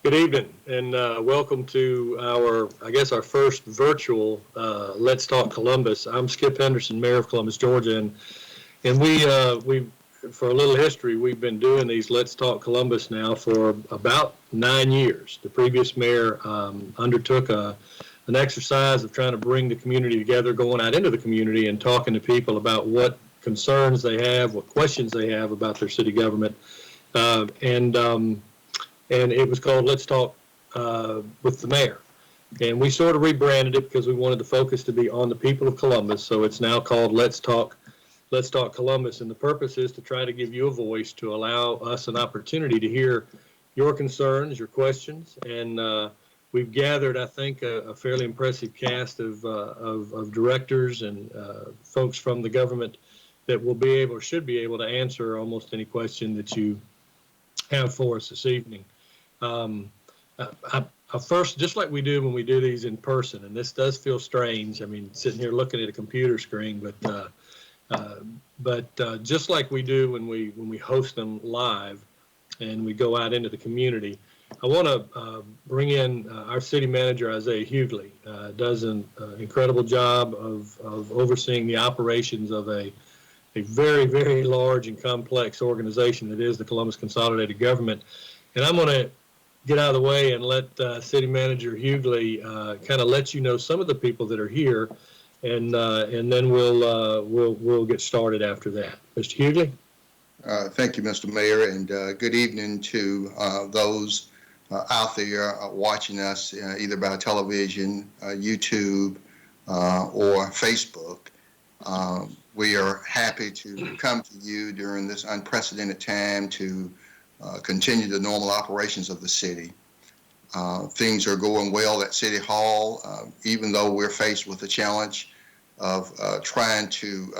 Good evening, and welcome to our first virtual Let's Talk Columbus. I'm Skip Henderson, Mayor of Columbus, Georgia, and for a little history, we've been doing these Let's Talk Columbus now for about 9 years. The previous mayor undertook an exercise of trying to bring the community together, going out into the community and talking to people about what concerns they have, what questions they have about their city government, and it was called Let's Talk with the Mayor. And we sort of rebranded it because we wanted the focus to be on the people of Columbus, so it's now called Let's Talk Columbus, and the purpose is to try to give you a voice to allow us an opportunity to hear your concerns, your questions, and we've gathered, I think, a fairly impressive cast of directors and folks from the government that will be able or should be able to answer almost any question that you have for us this evening. First, just like we do when we do these in person, and this does feel strange. I mean, sitting here looking at a computer screen, but just like we do when we host them live, and we go out into the community, I want to bring in our city manager Isaiah Hughley. Does an incredible job of overseeing the operations of a very, very large and complex organization that is the Columbus Consolidated Government. And I'm going to get out of the way and let City Manager Hughley kind of let you know some of the people that are here, and then we'll get started after that. Mr. Hughley? Thank you, Mr. Mayor, and good evening to those out there watching us either by television, YouTube, or Facebook. We are happy to come to you during this unprecedented time to continue the normal operations of the city. Things are going well at City Hall, even though we're faced with the challenge of trying to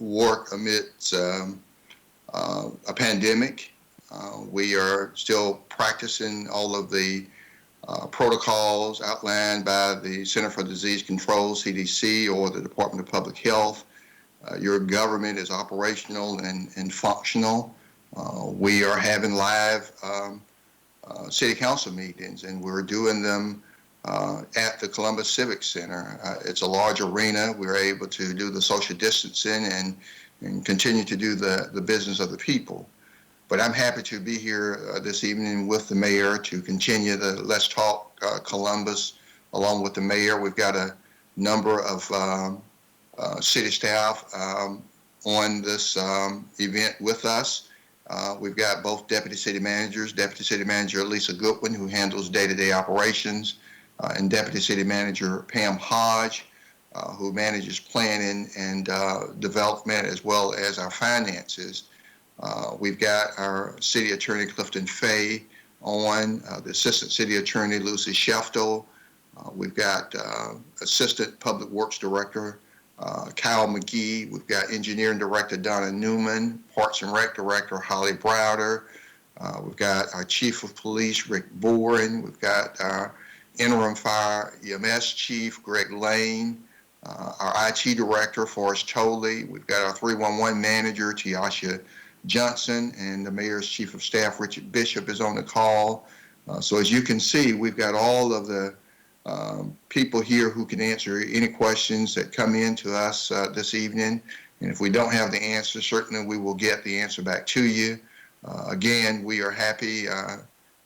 work amidst a pandemic. We are still practicing all of the protocols outlined by the Center for Disease Control, CDC, or the Department of Public Health. Your government is operational and functional. We are having live city council meetings, and we're doing them at the Columbus Civic Center. It's a large arena. We're able to do the social distancing and continue to do the business of the people. But I'm happy to be here this evening with the mayor to continue the Let's Talk Columbus along with the mayor. We've got a number of city staff on this event with us. We've got both deputy city managers, Deputy City Manager Lisa Goodwin, who handles day-to-day operations, and Deputy City Manager Pam Hodge, who manages planning and development as well as our finances. We've got our City Attorney Clifton Fay on, the Assistant City Attorney Lucy Sheftel. We've got Assistant Public Works Director Kyle McGee. We've got Engineering Director Donna Newman, Parks and Rec Director Holly Browder. We've got our Chief of Police Rick Boren. We've got our Interim Fire EMS Chief Greg Lane. Our IT Director Forrest Tolley. We've got our 311 Manager Tiasha Johnson, and the Mayor's Chief of Staff Richard Bishop is on the call. So as you can see, we've got all of the people here who can answer any questions that come in to us this evening. And if we don't have the answer, certainly we will get the answer back to you. Again, we are happy,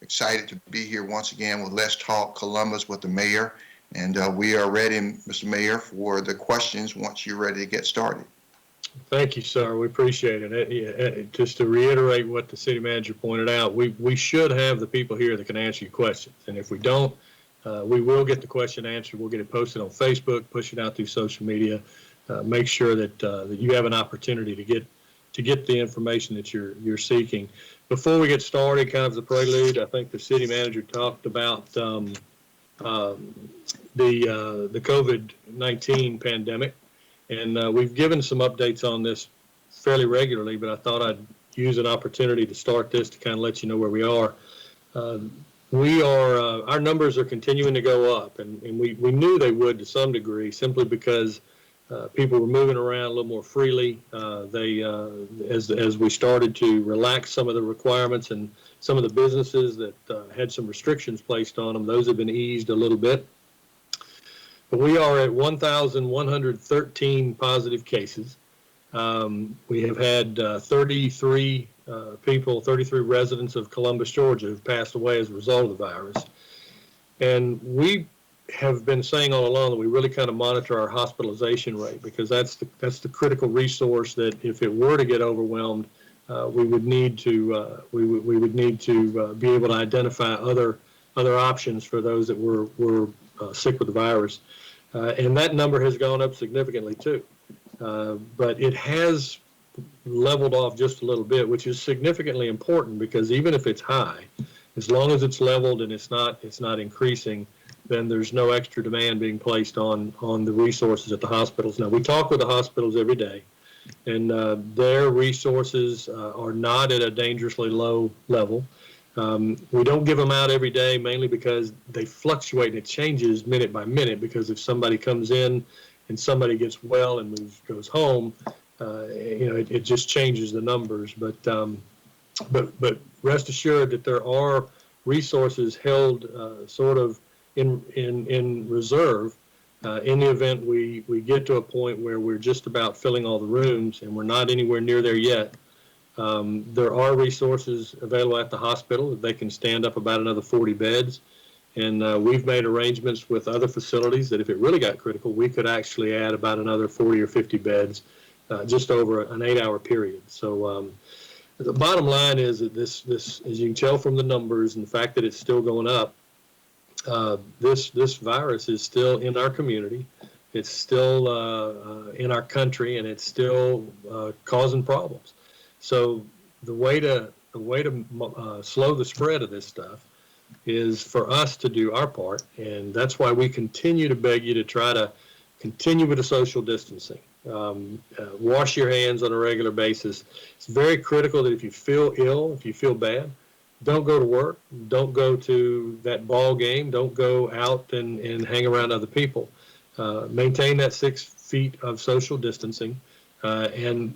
excited to be here once again with Let's Talk Columbus with the mayor. And we are ready, Mr. Mayor, for the questions once you're ready to get started. Thank you, sir. We appreciate it. Just to reiterate what the city manager pointed out, we should have the people here that can answer your questions. And if we don't, we will get the question answered. We'll get it posted on Facebook, push it out through social media, make sure that you have an opportunity to get the information that you're seeking. Before we get started, kind of the prelude, I think the city manager talked about the COVID-19 pandemic, and we've given some updates on this fairly regularly, but I thought I'd use an opportunity to start this to kind of let you know where we are. Our numbers are continuing to go up, and we knew they would to some degree, simply because People were moving around a little more freely. As we started to relax some of the requirements and some of the businesses that had some restrictions placed on them, those have been eased a little bit. But we are at 1,113 positive cases. We have had 33 residents of Columbus, Georgia, who've passed away as a result of the virus. And we have been saying all along that we really kind of monitor our hospitalization rate, because that's the critical resource that if it were to get overwhelmed, we would need to be able to identify other options for those that were sick with the virus, and that number has gone up significantly too. But it has leveled off just a little bit, which is significantly important, because even if it's high, as long as it's leveled and it's not increasing, then there's no extra demand being placed on the resources at the hospitals. Now, we talk with the hospitals every day, and their resources are not at a dangerously low level. We don't give them out every day, mainly because they fluctuate and it changes minute by minute, because if somebody comes in and somebody gets well and goes home, it just changes the numbers. But rest assured that there are resources held sort of in reserve in the event we get to a point where we're just about filling all the rooms, and we're not anywhere near there yet. There are resources available at the hospital that they can stand up about another 40 beds. And we've made arrangements with other facilities that if it really got critical, we could actually add about another 40 or 50 beds just over an 8-hour period. So the bottom line is that this, as you can tell from the numbers and the fact that it's still going up, this virus is still in our community. It's still in our country, and it's still causing problems. So the way to slow the spread of this stuff is for us to do our part, and that's why we continue to beg you to try to continue with the social distancing. Wash your hands on a regular basis. It's very critical that if you feel ill, if you feel bad, don't go to work, don't go to that ball game, don't go out and hang around other people. Maintain that 6 feet of social distancing and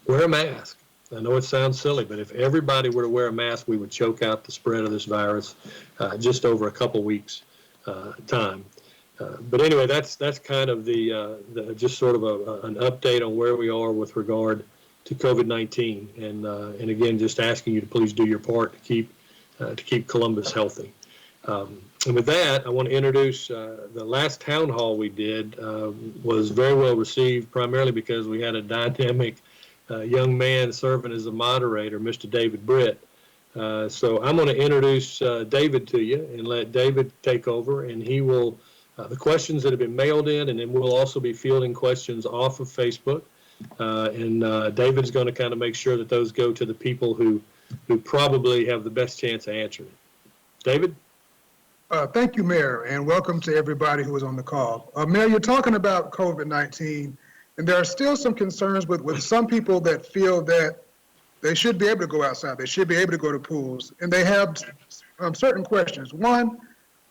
wear a mask. I know it sounds silly, but if everybody were to wear a mask, we would choke out the spread of this virus just over a couple weeks time. But anyway, that's kind of the just sort of an update on where we are with regard to COVID-19, and again, just asking you to please do your part to keep Columbus healthy. And with that, I want to introduce the last town hall we did was very well received, primarily because we had a dynamic young man serving as a moderator, Mr. David Britt. So I'm going to introduce David to you and let David take over, and he will, the questions that have been mailed in, and then we'll also be fielding questions off of Facebook. And David's going to kind of make sure that those go to the people who probably have the best chance of answering it. David? Thank you, Mayor, and welcome to everybody who is on the call. Mayor, you're talking about COVID-19, and there are still some concerns with some people that feel that they should be able to go outside, they should be able to go to pools, and they have certain questions. One,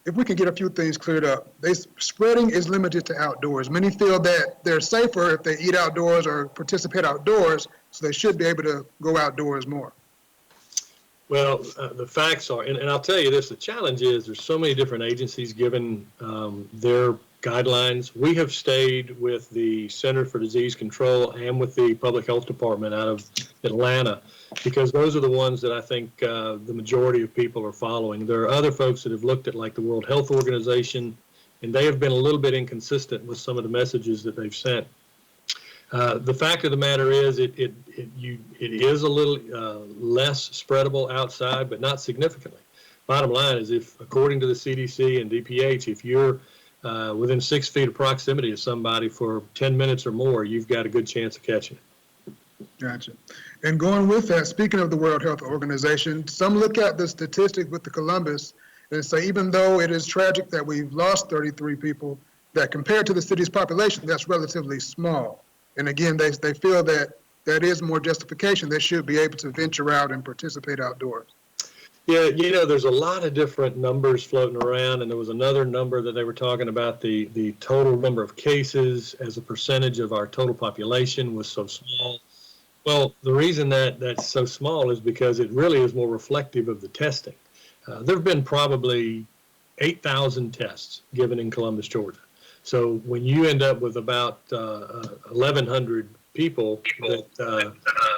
if we can get a few things cleared up, spreading is limited to outdoors. Many feel that they're safer if they eat outdoors or participate outdoors, so they should be able to go outdoors more. Well, the facts are, and I'll tell you this, the challenge is there's so many different agencies giving their guidelines. We have stayed with the Center for Disease Control and with the Public Health Department out of Atlanta, because those are the ones that I think the majority of people are following. There are other folks that have looked at, like the World Health Organization, and they have been a little bit inconsistent with some of the messages that they've sent. The fact of the matter is it is a little less spreadable outside, but not significantly. Bottom line is, if according to the CDC and DPH, if you're within 6 feet of proximity of somebody for 10 minutes or more, you've got a good chance of catching it. Gotcha. And going with that, speaking of the World Health Organization, some look at the statistics with the Columbus and say, even though it is tragic that we've lost 33 people, that compared to the city's population, that's relatively small. And again, they feel that that is more justification. They should be able to venture out and participate outdoors. Yeah, there's a lot of different numbers floating around, and there was another number that they were talking about, the total number of cases as a percentage of our total population was so small. Well, the reason that that's so small is because it really is more reflective of the testing. There have been probably 8,000 tests given in Columbus, Georgia. So when you end up with about 1,100 people that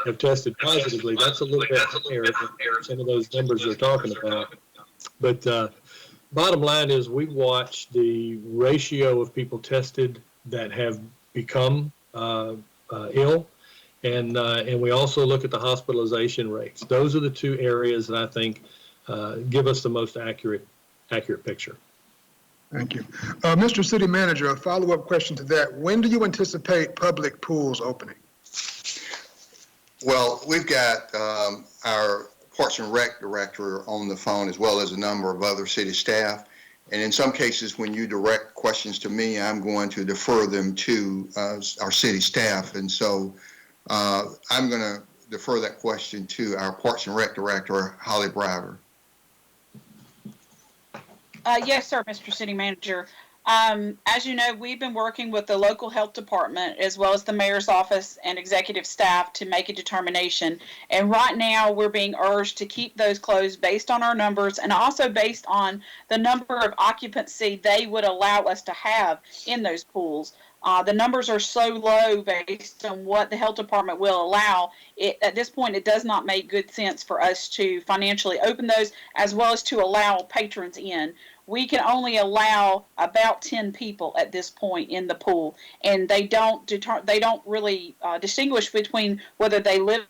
have tested positively, that's a little bit higher than some of those numbers they're talking about. But bottom line is we watch the ratio of people tested that have become ill, and we also look at the hospitalization rates. Those are the two areas that I think give us the most accurate picture. Thank you. Mr. City Manager, a follow-up question to that. When do you anticipate public pools opening? Well, we've got our Parks and Rec director on the phone, as well as a number of other city staff. And in some cases, when you direct questions to me, I'm going to defer them to our city staff. And so I'm going to defer that question to our Parks and Rec director, Holly Briver. Yes, sir, Mr. City Manager. As you know, we've been working with the local health department as well as the mayor's office and executive staff to make a determination. And right now we're being urged to keep those closed based on our numbers and also based on the number of occupancy they would allow us to have in those pools. The numbers are so low based on what the health department will allow. At this point, it does not make good sense for us to financially open those as well as to allow patrons in. We can only allow about 10 people at this point in the pool, and they don't really distinguish between whether they live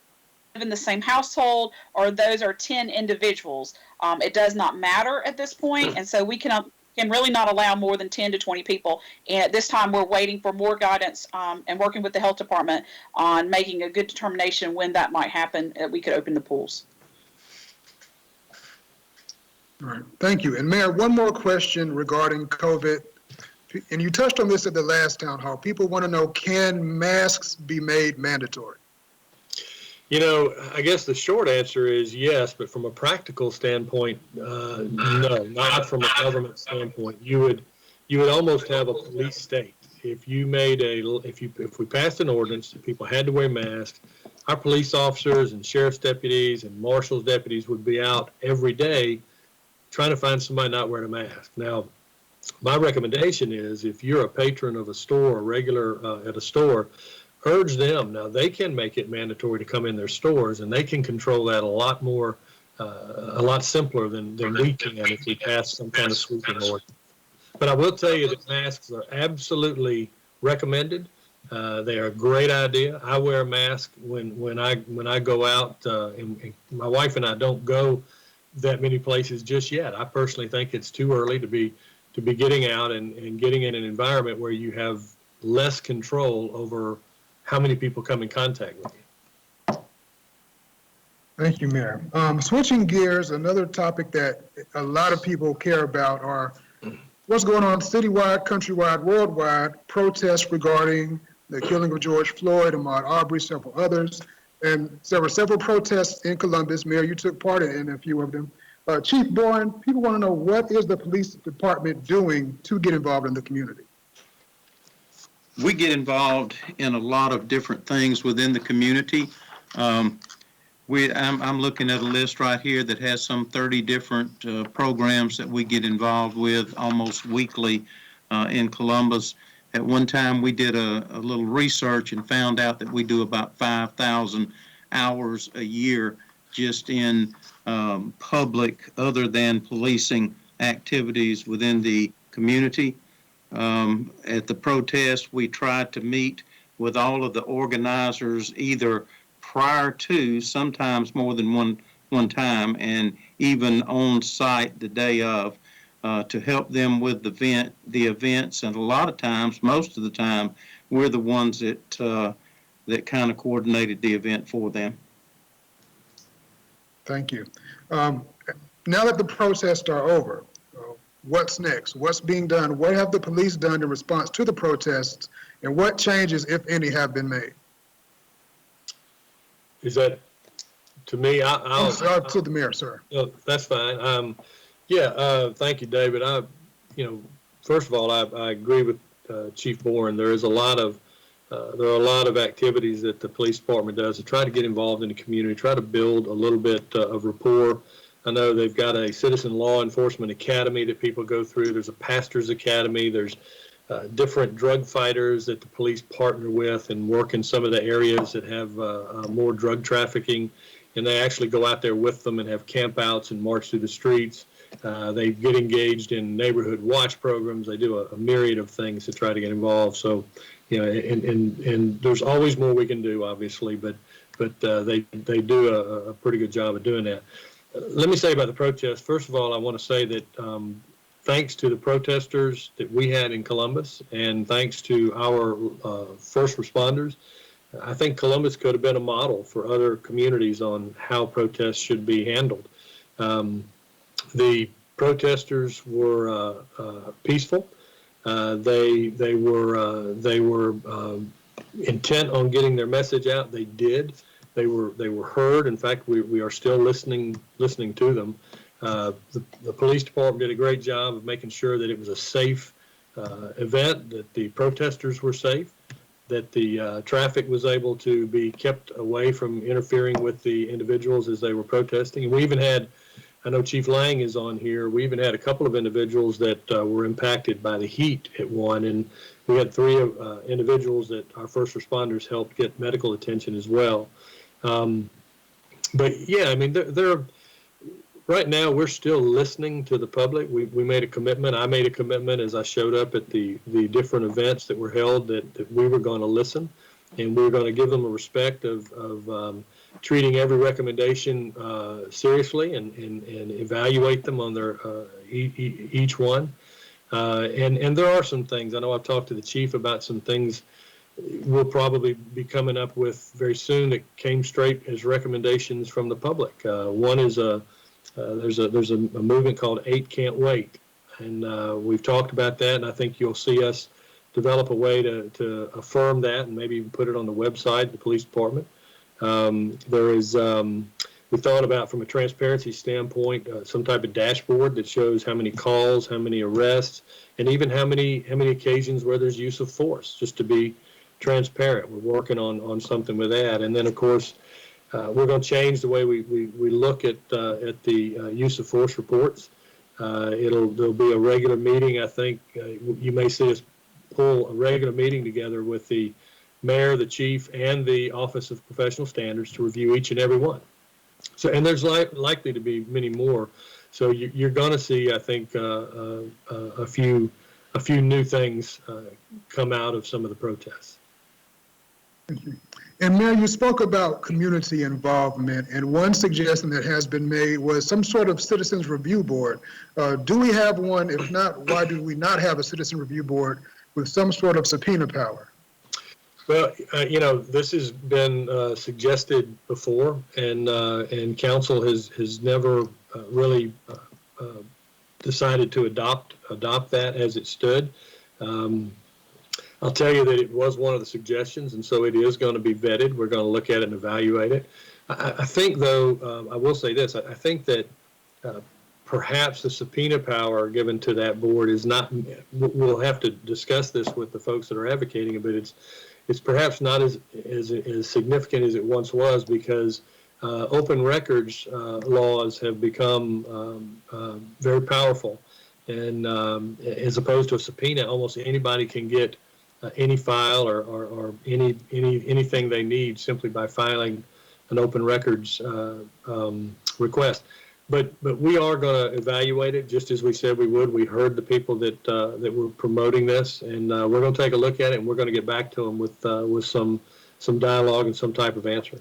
in the same household or those are 10 individuals. It does not matter at this point, and so we can really not allow more than 10 to 20 people. And at this time, we're waiting for more guidance and working with the health department on making a good determination when that might happen, that we could open the pools. All right, thank you. And Mayor, one more question regarding COVID. And you touched on this at the last town hall. People want to know, can masks be made mandatory? I guess the short answer is yes, but from a practical standpoint, no, not from a government standpoint. You would almost have a police state. If we passed an ordinance that people had to wear masks, our police officers and sheriff's deputies and marshal's deputies would be out every day trying to find somebody not wearing a mask. Now, my recommendation is if you're a patron of a store, a regular at a store, urge them. Now, they can make it mandatory to come in their stores, and they can control that a lot more, a lot simpler than we can if we pass some kind of sweeping order. But I will tell you that masks are absolutely recommended. They are a great idea. I wear a mask when I go out, and my wife and I don't go that many places just yet. I personally think it's too early to be getting out and getting in an environment where you have less control over how many people come in contact with you. Thank you, Mayor. Switching gears, another topic that a lot of people care about are what's going on citywide, countrywide, worldwide, protests regarding the killing of George Floyd, Ahmaud Arbery, several others. And there were several protests in Columbus. Mayor, you took part in a few of them. Chief Boren, people want to know, what is the police department doing to get involved in the community? We get involved in a lot of different things within the community. I'm looking at a list right here that has some 30 different programs that we get involved with almost weekly in Columbus. At one time, we did a little research and found out that we do about 5,000 hours a year just in public, other than policing activities within the community. At the protest, we tried to meet with all of the organizers either prior to, sometimes more than one time, and even on site the day of, to help them with the events. And a lot of times, most of the time, we're the ones that kind of coordinated the event for them. Thank you. Now that the protests are over, what's next? What's being done? What have the police done in response to the protests? And what changes, if any, have been made? Is that to me, I'll To the mayor, sir. that's fine. Thank you, David. First of all, I agree with Chief Boren. There are a lot of activities that the police department does to try to get involved in the community, try to build a little bit of rapport. I know they've got a citizen law enforcement academy that people go through. There's a pastor's academy. There's different drug fighters that the police partner with and work in some of the areas that have more drug trafficking. And they actually go out there with them and have campouts and march through the streets. They get engaged in neighborhood watch programs. They do a myriad of things to try to get involved. So, and there's always more we can do, obviously, but they do a pretty good job of doing that. Let me say about the protest. First of all, I want to say that thanks to the protesters that we had in Columbus and thanks to our first responders, I think Columbus could have been a model for other communities on how protests should be handled. The protesters were peaceful. They were intent on getting their message out. They did. They were heard. In fact, we are still listening to them. The police department did a great job of making sure that it was a safe event, that the protesters were safe, that the traffic was able to be kept away from interfering with the individuals as they were protesting. And we even had, I know Chief Lang is on here, we even had a couple of individuals that were impacted by the heat at one, and we had 3 individuals that our first responders helped get medical attention as well. But yeah, I mean, right now we're still listening to the public. We made a commitment. I made a commitment as I showed up at the different events that were held that we were going to listen, and we were going to give them a respect of treating every recommendation seriously and evaluate them on their each one. And there are some things. I know I've talked to the chief about some things we'll probably be coming up with very soon that came straight as recommendations from the public. One is there's a movement called 8 Can't Wait, and we've talked about that, and I think you'll see us develop a way to affirm that and maybe even put it on the website, the police department. We thought about, from a transparency standpoint, some type of dashboard that shows how many calls, how many arrests, and even how many occasions where there's use of force, just to be transparent. We're working on something with that. And then, of course, we're going to change the way we look at the use of force reports. There'll be a regular meeting. I think you may see us pull a regular meeting together with the mayor, the chief, and the Office of Professional Standards to review each and every one. So, and there's likely to be many more. So you're going to see, I think, a few new things come out of some of the protests. Thank you. And Mayor, you spoke about community involvement, and one suggestion that has been made was some sort of citizens review board. Do we have one? If not, why do we not have a citizen review board with some sort of subpoena power? Well, this has been suggested before, and council has never really decided to adopt that as it stood. I'll tell you that it was one of the suggestions, and so it is going to be vetted. We're going to look at it and evaluate it. I think, though, I will say this. I think that perhaps the subpoena power given to that board is not, we'll have to discuss this with the folks that are advocating it, but it's perhaps not as significant as it once was, because open records laws have become very powerful. And as opposed to a subpoena, almost anybody can get any file or anything they need simply by filing an open records request. But we are going to evaluate it just as we said we would. We heard the people that were promoting this, and we're going to take a look at it, and we're going to get back to them with some dialogue and some type of answer.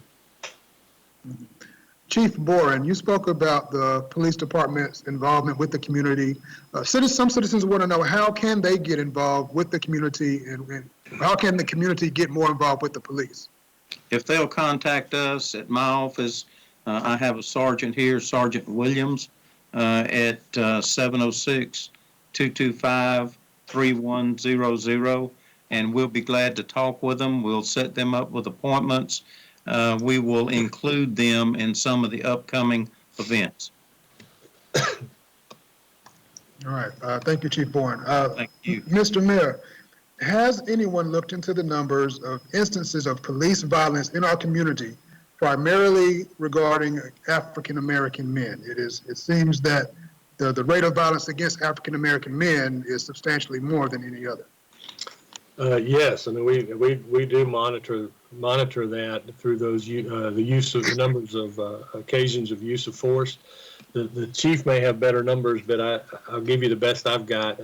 Chief Boren, you spoke about the police department's involvement with the community. Some citizens want to know, how can they get involved with the community, and how can the community get more involved with the police? If they'll contact us at my office, I have a sergeant here, Sergeant Williams, at 706-225-3100, and we'll be glad to talk with them. We'll set them up with appointments. we will include them in some of the upcoming events. All right. Thank you, Chief Bourne. Thank you. Mr. Mayor, has anyone looked into the numbers of instances of police violence in our community, primarily regarding African-American men? It seems that the rate of violence against African-American men is substantially more than any other. Yes, I mean we do monitor that through those the numbers of occasions of use of force. The chief may have better numbers, but I'll give you the best I've got.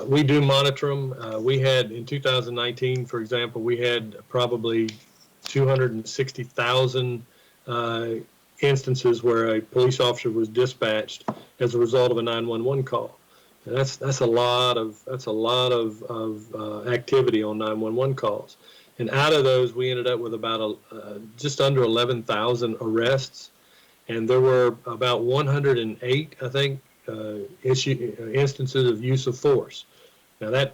We do monitor them. We had in 2019, for example, we had probably 260,000 instances where a police officer was dispatched as a result of a 911 call. And that's a lot of activity on 911 calls. And out of those, we ended up with about just under 11,000 arrests, and there were about 108, I think, instances of use of force. Now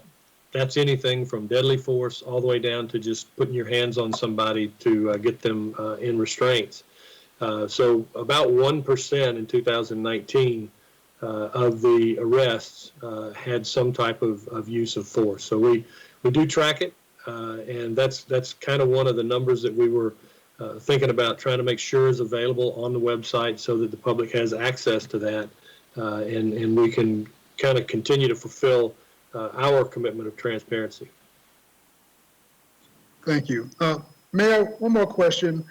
that's anything from deadly force all the way down to just putting your hands on somebody to get them in restraints. So about 1% in 2019 of the arrests had some type of use of force. So we do track it, and that's kind of one of the numbers that we were thinking about trying to make sure is available on the website so that the public has access to that, and we can kind of continue to fulfill our commitment of transparency. Thank you. Mayor, one more question.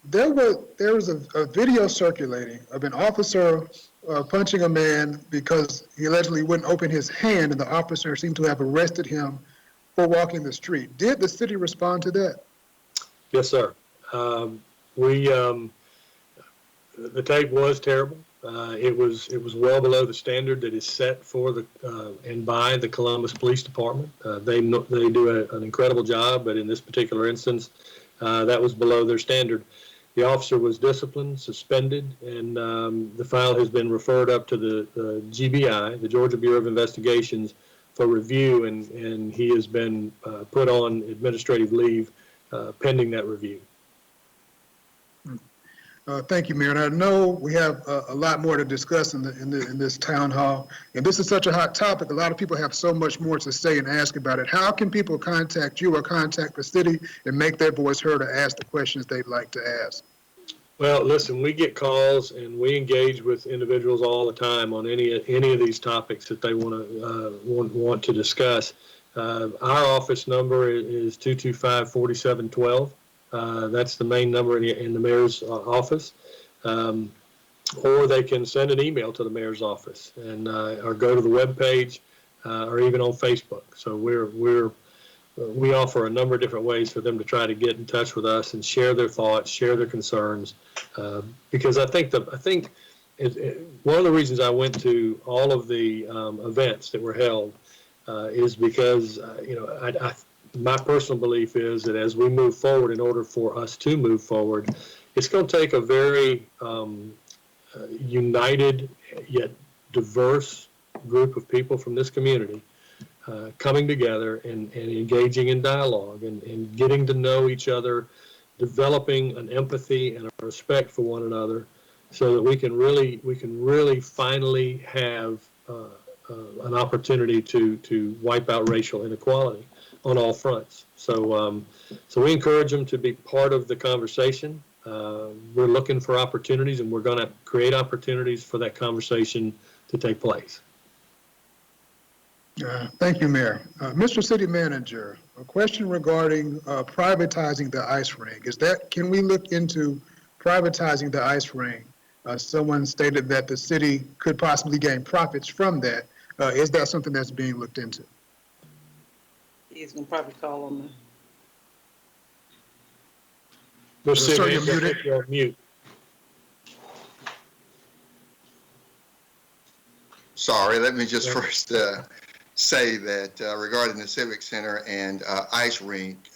There was a video circulating of an officer punching a man because he allegedly wouldn't open his hand, and the officer seemed to have arrested him for walking the street. Did the city respond to that? Yes, sir. The tape was terrible. It was well below the standard that is set for and by the Columbus Police Department. They do an incredible job, but in this particular instance, that was below their standard. The officer was disciplined, suspended, and the file has been referred up to the GBI, the Georgia Bureau of Investigations, for review, and he has been put on administrative leave pending that review. Thank you, Mayor. And I know we have a lot more to discuss in this town hall, and this is such a hot topic. A lot of people have so much more to say and ask about it. How can people contact you or contact the city and make their voice heard or ask the questions they'd like to ask? Well, listen, we get calls and we engage with individuals all the time on any of these topics that they want to discuss. Our office number is 225-4712. That's the main number in the mayor's office, or they can send an email to the mayor's office and or go to the webpage or even on Facebook. So we offer a number of different ways for them to try to get in touch with us and share their thoughts, share their concerns, because I think one of the reasons I went to all of the events that were held is because my personal belief is that as we move forward, in order for us to move forward, it's going to take a very united yet diverse group of people from this community coming together and engaging in dialogue and getting to know each other, developing an empathy and a respect for one another, so that we can really finally have an opportunity to wipe out racial inequality on all fronts. So we encourage them to be part of the conversation. We're looking for opportunities, and we're going to create opportunities for that conversation to take place. Thank you, Mayor. Mr. City Manager, a question regarding privatizing the ice rink. Can we look into privatizing the ice rink? Someone stated that the city could possibly gain profits from that. Is that something that's being looked into? He's gonna probably call on Sir, you're muted. You're on mute. Sorry, let me just first say that regarding the Civic Center and ice rink,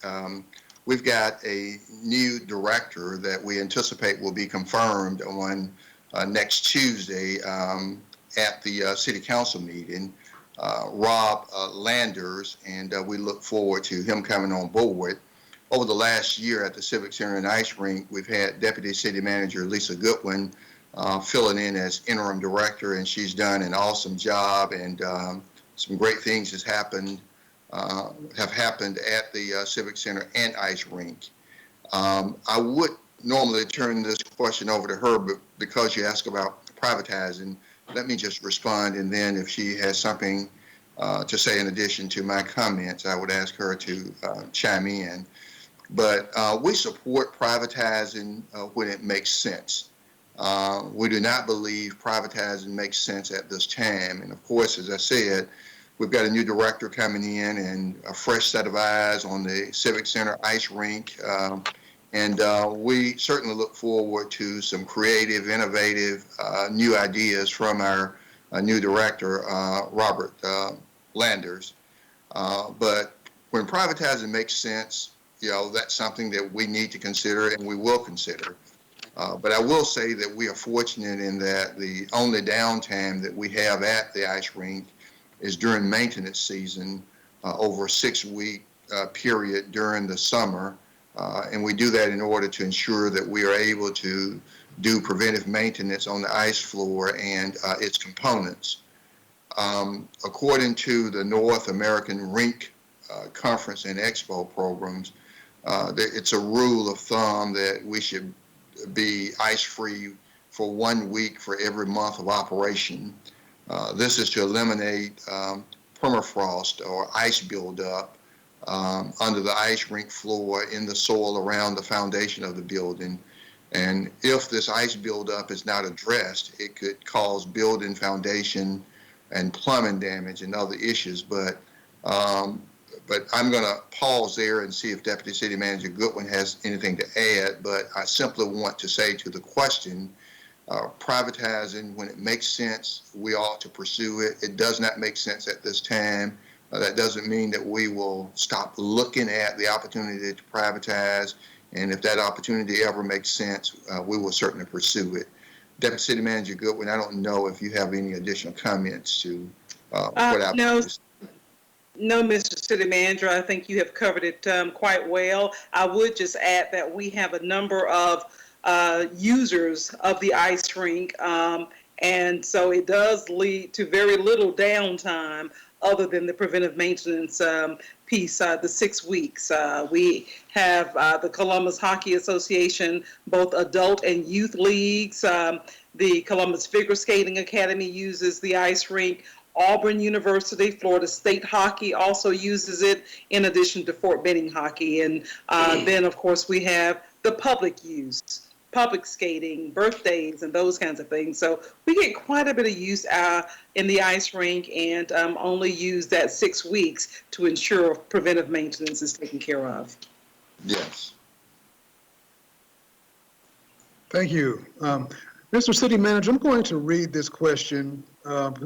we've got a new director that we anticipate will be confirmed on next Tuesday at the City Council meeting, Rob Landers, and we look forward to him coming on board. over the last year at the Civic Center and Ice Rink, we've had Deputy City Manager Lisa Goodwin filling in as interim director, and she's done an awesome job, and some great things have happened at the Civic Center and Ice Rink. I would normally turn this question over to her, but because you asked about privatizing, let me just respond, and then if she has something to say in addition to my comments, I would ask her to chime in. But we support privatizing when it makes sense. We do not believe privatizing makes sense at this time. And of course, as I said, we've got a new director coming in and a fresh set of eyes on the Civic Center Ice Rink. And we certainly look forward to some creative, innovative, new ideas from our new director, Robert Landers. But when privatizing makes sense, that's something that we need to consider and we will consider. But I will say that we are fortunate in that the only downtime that we have at the ice rink is during maintenance season over a 6-week period during the summer. And we do that in order to ensure that we are able to do preventive maintenance on the ice floor and its components. According to the North American Rink Conference and Expo programs, it's a rule of thumb that we should be ice-free for 1 week for every month of operation. This is to eliminate permafrost or ice buildup under the ice rink floor in the soil around the foundation of the building. And if this ice buildup is not addressed, it could cause building foundation and plumbing damage and other issues. But I'm going to pause there and see if Deputy City Manager Goodwin has anything to add. But I simply want to say to the question, privatizing, when it makes sense, we ought to pursue it. It does not make sense at this time. That doesn't mean that we will stop looking at the opportunity to privatize. And if that opportunity ever makes sense, we will certainly pursue it. Deputy City Manager Goodwin, I don't know if you have any additional comments to put out. No, Mr. City Manager, I think you have covered it quite well. I would just add that we have a number of users of the ice rink, and so it does lead to very little downtime other than the preventive maintenance piece, the 6 weeks. We have the Columbus Hockey Association, both adult and youth leagues. The Columbus Figure Skating Academy uses the ice rink. Auburn University, Florida State Hockey also uses it, in addition to Fort Benning Hockey. And then, of course, we have the public use, public skating, birthdays, and those kinds of things. So we get quite a bit of use in the ice rink, and only use that 6 weeks to ensure preventive maintenance is taken care of. Yes. Thank you. Mr. City Manager, I'm going to read this question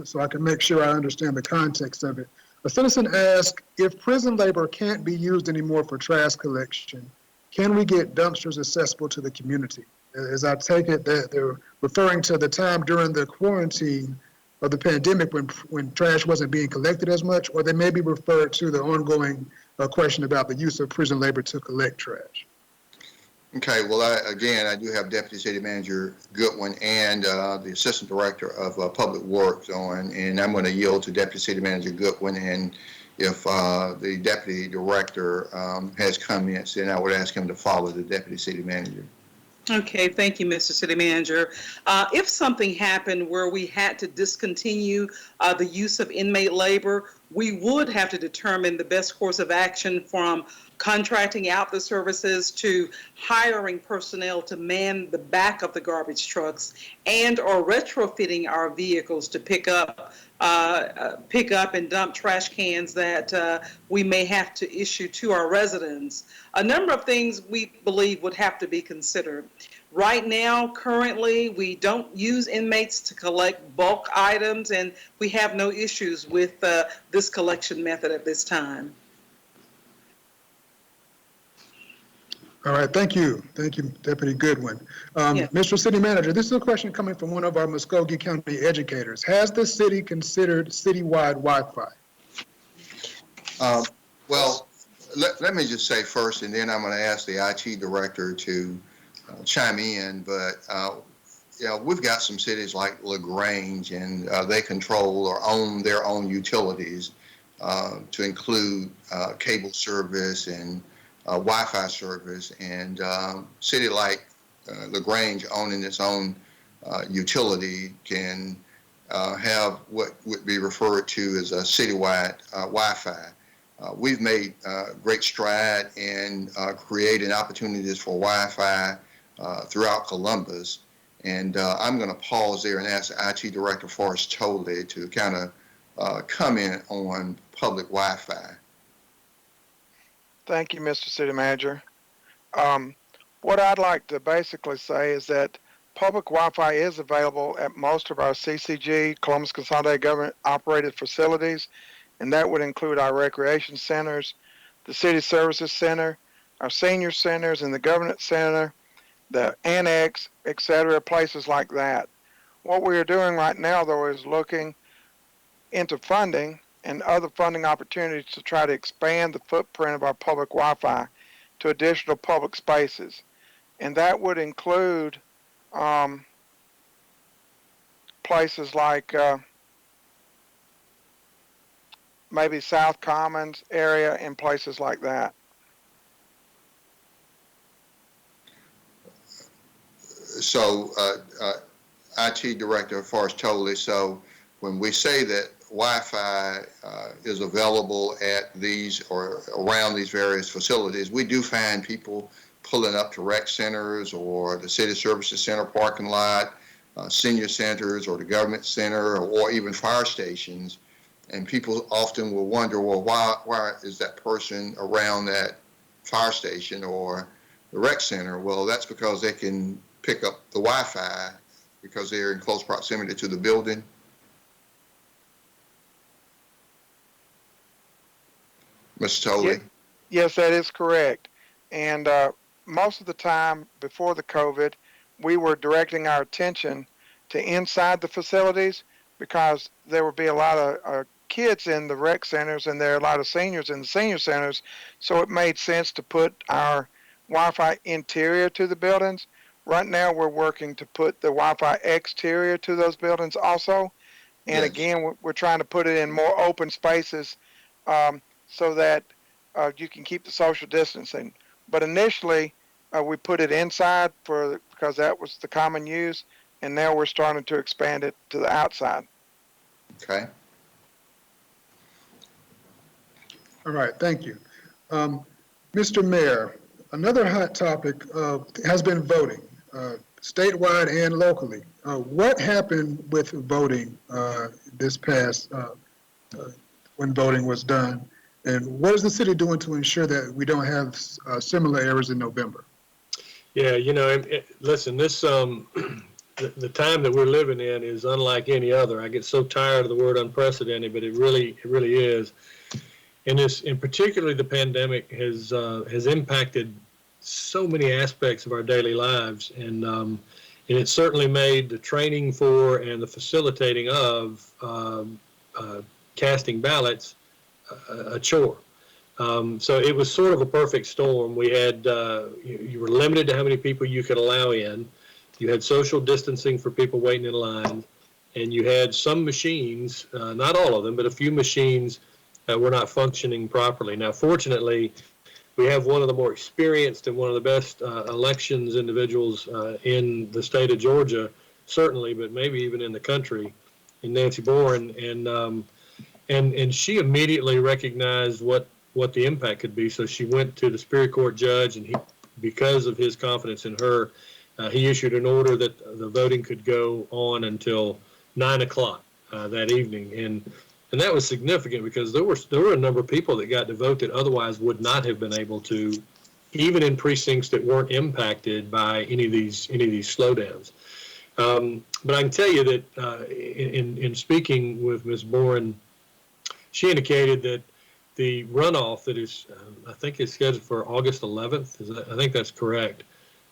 so I can make sure I understand the context of it. A citizen asked, if prison labor can't be used anymore for trash collection, can we get dumpsters accessible to the community? As I take it, that they're referring to the time during the quarantine of the pandemic when trash wasn't being collected as much, or they may be referred to the ongoing question about the use of prison labor to collect trash. Okay, well, I do have Deputy City Manager Goodwin and the Assistant Director of Public Works on, and I'm going to yield to Deputy City Manager Goodwin, and if the Deputy Director has comments, then I would ask him to follow the Deputy City Manager. Okay, thank you, Mr. City Manager. If something happened where we had to discontinue the use of inmate labor, we would have to determine the best course of action, from contracting out the services to hiring personnel to man the back of the garbage trucks, and or retrofitting our vehicles to pick up and dump trash cans that we may have to issue to our residents. A number of things we believe would have to be considered. Right now, currently, we don't use inmates to collect bulk items, and we have no issues with this collection method at this time. All right, thank you. Thank you, Deputy Goodwin. Yes. Mr. City Manager, this is a question coming from one of our Muskogee County educators. Has the city considered citywide Wi-Fi? Well, let me just say first, and then I'm going to ask the IT director to chime in. But we've got some cities like LaGrange, and they control or own their own utilities to include cable service and Wi-Fi service. And city like LaGrange, owning its own utility, can have what would be referred to as a citywide Wi-Fi. We've made great stride in creating opportunities for Wi-Fi throughout Columbus. And I'm going to pause there and ask the IT Director, Forrest Tolley, to kind of comment on public Wi-Fi. Thank you, Mr. City Manager. What I'd like to basically say is that public Wi-Fi is available at most of our CCG, Columbus Consolidated Government operated facilities, and that would include our recreation centers, the City Services Center, our senior centers, and the Government Center, the Annex, etc., places like that. What we are doing right now, though, is looking into funding and other funding opportunities to try to expand the footprint of our public Wi-Fi to additional public spaces. And that would include places like maybe South Commons area and places like that. So, IT Director Forrest Tolley, so when we say that Wi-Fi is available at these or around these various facilities, we do find people pulling up to rec centers or the City Services Center parking lot, senior centers or the Government Center, or even fire stations. And people often will wonder, well, why is that person around that fire station or the rec center? Well, that's because they can pick up the Wi-Fi because they're in close proximity to the building. Mr. Tolley? Yes, that is correct. And most of the time before the COVID, we were directing our attention to inside the facilities because there would be a lot of kids in the rec centers and there are a lot of seniors in the senior centers. So it made sense to put our Wi-Fi interior to the buildings. Right now, we're working to put the Wi-Fi exterior to those buildings also. And Yes. again, we're trying to put it in more open spaces so that you can keep the social distancing. But initially, we put it inside because that was the common use, and now we're starting to expand it to the outside. Okay. All right, thank you. Mr. Mayor, another hot topic has been voting, statewide and locally. What happened with voting this past, when voting was done? And what is the city doing to ensure that we don't have similar errors in November? Yeah, listen, this the time that we're living in is unlike any other. I get so tired of the word unprecedented, but it really is. And particularly the pandemic has impacted so many aspects of our daily lives, and it certainly made the training for and the facilitating of casting ballots a chore. So it was sort of a perfect storm. We had you were limited to how many people you could allow in. You had social distancing for people waiting in line, and you had some machines, not all of them, but a few machines that were not functioning properly. Now, fortunately, we have one of the more experienced and one of the best elections individuals in the state of Georgia, certainly, but maybe even in the country, in Nancy Boren, and she immediately recognized what the impact could be. So she went to the Superior Court judge, and because of his confidence in her, he issued an order that the voting could go on until 9 o'clock that evening. And that was significant because there were a number of people that got to vote that otherwise would not have been able to, even in precincts that weren't impacted by any of these slowdowns. But I can tell you that in speaking with Ms. Boren, she indicated that the runoff that is, I think is scheduled for August 11th. I think that's correct.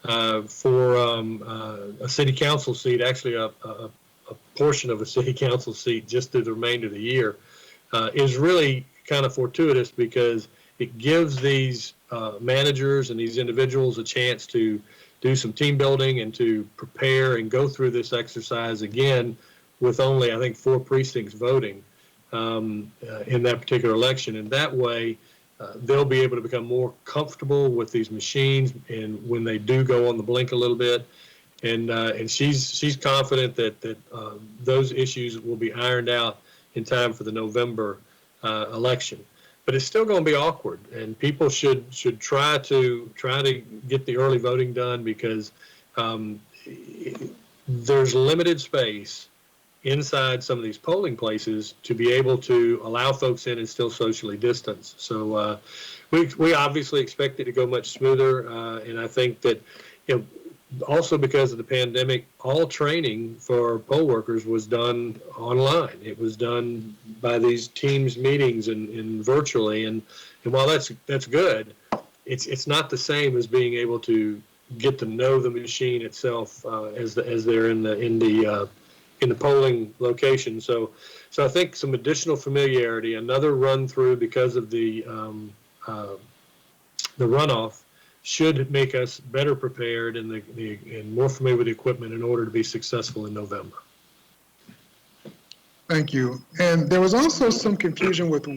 For a city council seat, actually a portion of a city council seat just through the remainder of the year, is really kind of fortuitous because it gives these managers and these individuals a chance to do some team building and to prepare and go through this exercise again with only, I think, 4 precincts voting in that particular election. And that way, they'll be able to become more comfortable with these machines, and when they do go on the blink a little bit. And she's confident that those issues will be ironed out in time for the November election. But it's still going to be awkward, and people should try to get the early voting done, because there's limited space inside some of these polling places to be able to allow folks in and still socially distance. So we obviously expect it to go much smoother, and I think that, you know, also because of the pandemic, all training for poll workers was done online. It was done by these Teams meetings and virtually. And while that's good, it's not the same as being able to get to know the machine itself as they're in the polling location. So I think some additional familiarity, another run through because of the runoff, should make us better prepared and more familiar with the equipment in order to be successful in November. Thank you. And there was also some confusion with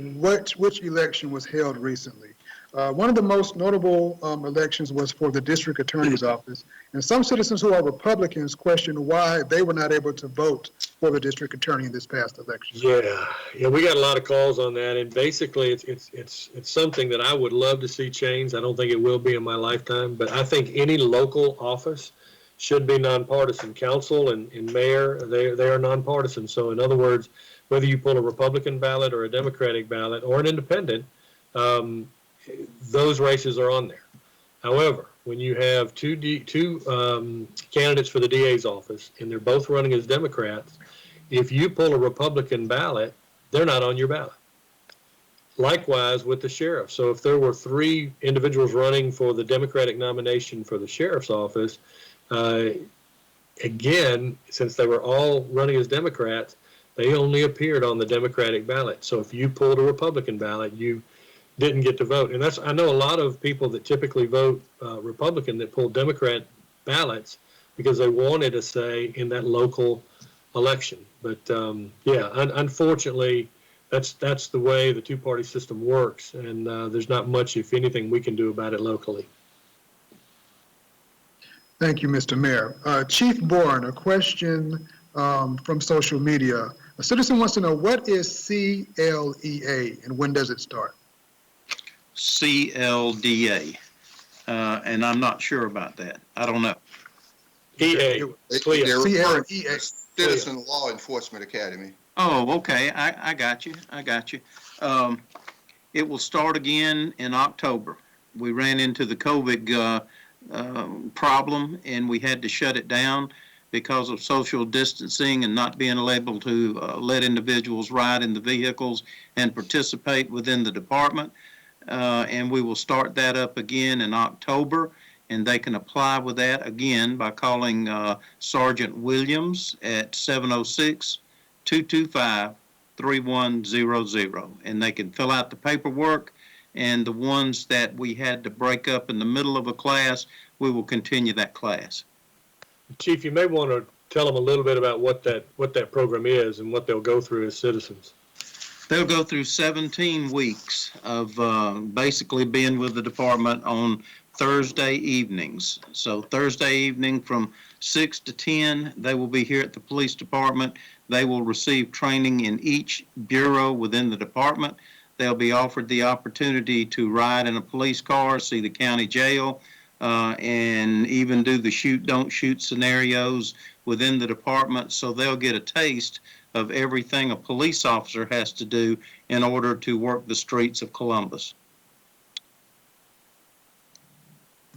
which election was held recently. One of the most notable elections was for the district attorney's office, and some citizens who are Republicans questioned why they were not able to vote for the district attorney in this past election. Yeah, we got a lot of calls on that, and basically it's something that I would love to see change. I don't think it will be in my lifetime, but I think any local office should be nonpartisan. Council and mayor, they are nonpartisan. So in other words, whether you pull a Republican ballot or a Democratic ballot or an independent, those races are on there. However, when you have two candidates for the DA's office and they're both running as Democrats, if you pull a Republican ballot, they're not on your ballot. Likewise with the sheriff. So if there were 3 individuals running for the Democratic nomination for the sheriff's office, again, since they were all running as Democrats, they only appeared on the Democratic ballot. So if you pulled a Republican ballot, you didn't get to vote. And I know a lot of people that typically vote Republican that pulled Democrat ballots because they wanted a say in that local election. But unfortunately, that's the way the two-party system works, and there's not much, if anything, we can do about it locally. Thank you, Mr. Mayor. Chief Bourne, a question from social media. A citizen wants to know, what is CLEA and when does it start? CLDA, and I'm not sure about that. I don't know. EA, CLEA. Citizen Law Enforcement Academy. Oh, okay. I got you. It will start again in October. We ran into the COVID problem, and we had to shut it down because of social distancing and not being able to let individuals ride in the vehicles and participate within the department. And we will start that up again in October, and they can apply with that again by calling Sergeant Williams at 706-225-3100, and they can fill out the paperwork. And the ones that we had to break up in the middle of a class, we will continue that class. Chief, you may want to tell them a little bit about what that program is and what they'll go through as citizens. They'll go through 17 weeks of basically being with the department on Thursday evenings. So Thursday evening from 6 to 10, they will be here at the police department. They will receive training in each bureau within the department. They'll be offered the opportunity to ride in a police car, see the county jail, and even do the shoot, don't shoot scenarios within the department. So they'll get a taste of everything a police officer has to do in order to work the streets of Columbus.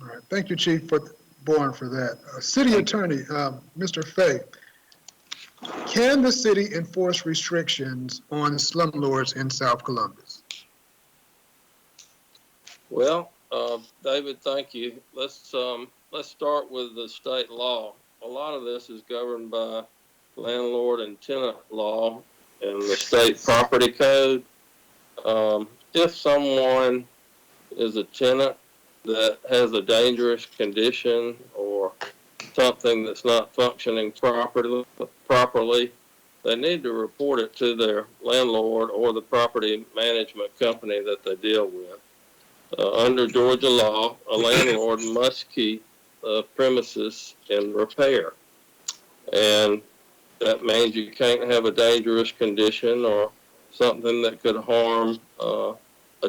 All right. Thank you, Chief Bourne, for that. City Attorney, Mr. Fay, can the city enforce restrictions on slumlords in South Columbus? Well, David, thank you. Let's start with the state law. A lot of this is governed by landlord and tenant law and the state property code. If someone is a tenant that has a dangerous condition or something that's not functioning properly, they need to report it to their landlord or the property management company that they deal with. Under Georgia law, a landlord must keep premises in repair. And that means you can't have a dangerous condition or something that could harm a